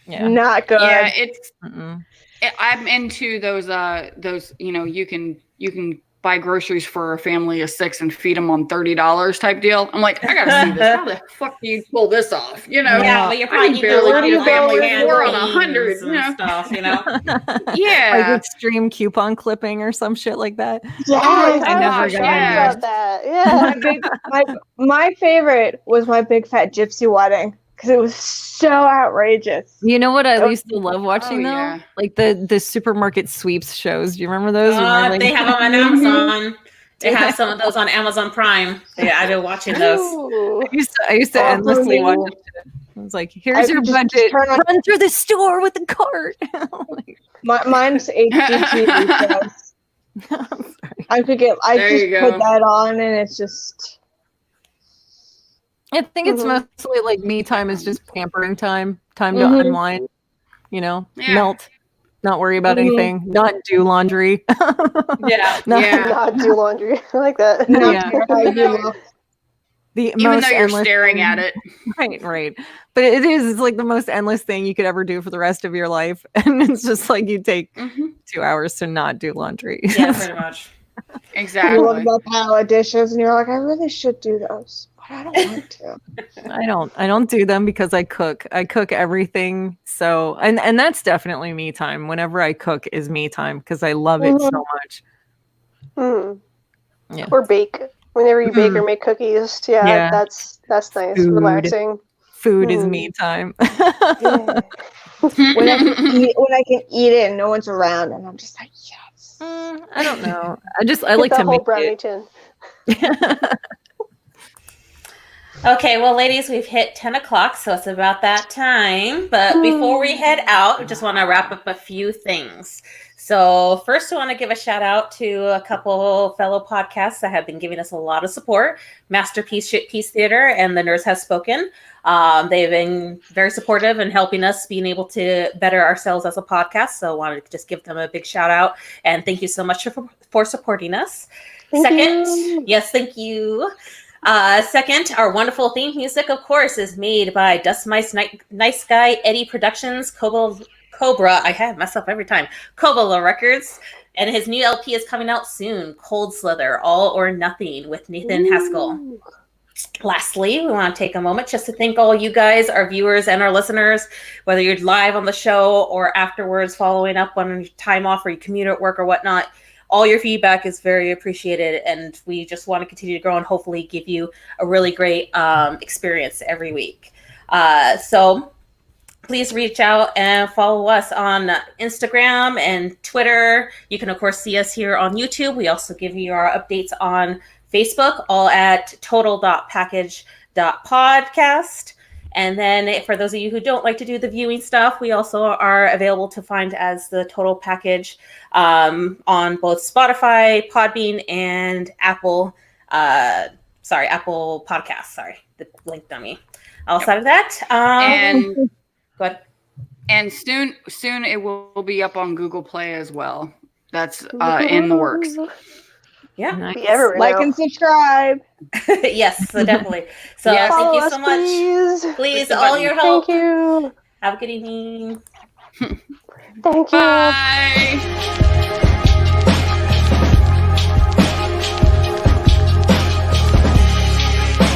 Not good. Yeah, it's. I'm into those. You can buy groceries for a family of 6 and feed them on $30 type deal. I'm like, I gotta see this. How the fuck do you pull this off? Yeah, but you're probably barely feed a family of 4 on 100. Stuff, Yeah, like extreme coupon clipping or some shit like that. Yeah, I never got about that. Yeah, my favorite was My Big Fat Gypsy Wedding because it was so outrageous. You know what I used to love watching though? Yeah. Like the supermarket sweeps shows. Do you remember those? They have them on Amazon. They have some of those on Amazon Prime. Yeah, I've been watching those. I used to endlessly watch them. I was like, here's your budget. Run through the store with the cart. Mine's HGTV. I could get. I just put that on, and it's just. I think it's mostly like me time is just pampering time to unwind, melt, not worry about anything, not do laundry. Not do laundry. I like that. Even though you're staring at it. Right. But it's like the most endless thing you could ever do for the rest of your life. And it's just like you take 2 hours to not do laundry. Yeah, pretty much. Exactly. You look at a pile of dishes and you're like, I really should do those. I don't want to. I don't do them because I cook. I cook everything. So, and that's definitely me time. Whenever I cook is me time because I love it so much. Yeah. Or bake. Whenever you bake or make cookies. Yeah. That's nice. Relaxing. Food is me time. When I can eat it and no one's around and I'm just like, yes. I don't know. I like to make brownie it. tin. Okay, well, ladies, we've hit 10 o'clock, so it's about that time. But before we head out, I just want to wrap up a few things. So first, I want to give a shout out to a couple fellow podcasts that have been giving us a lot of support. Masterpiece Shitpiece Theater and The Nurse Has Spoken. They've been very supportive in helping us being able to better ourselves as a podcast. So I wanted to just give them a big shout out. And thank you so much for supporting us. Thank you. Second, our wonderful theme music, of course, is made by Dust Mice Nice Guy Eddie Productions, Cobra. I have messed up every time. Cobra Records, and his new LP is coming out soon. Cold Slither, All or Nothing, with Nathan Haskell. Lastly, we want to take a moment just to thank all you guys, our viewers and our listeners, whether you're live on the show or afterwards following up on your time off or you commute at work or whatnot. All your feedback is very appreciated, and we just want to continue to grow and hopefully give you a really great experience every week. So please reach out and follow us on Instagram and Twitter. You can, of course, see us here on YouTube. We also give you our updates on Facebook, all at total.package.podcast. And then for those of you who don't like to do the viewing stuff, we also are available to find as the Total Package on both Spotify, Podbean, and Apple Podcasts. Sorry, the link dummy. Outside of that, and go ahead. And soon it will be up on Google Play as well. That's in the works. Yeah. Nice. Be everywhere Like now. and subscribe. Yes, so definitely. So Yes. thank Follow you us, so much. please. Please, Click the all button. your help. Thank you. Have a good evening. Thank you. Bye.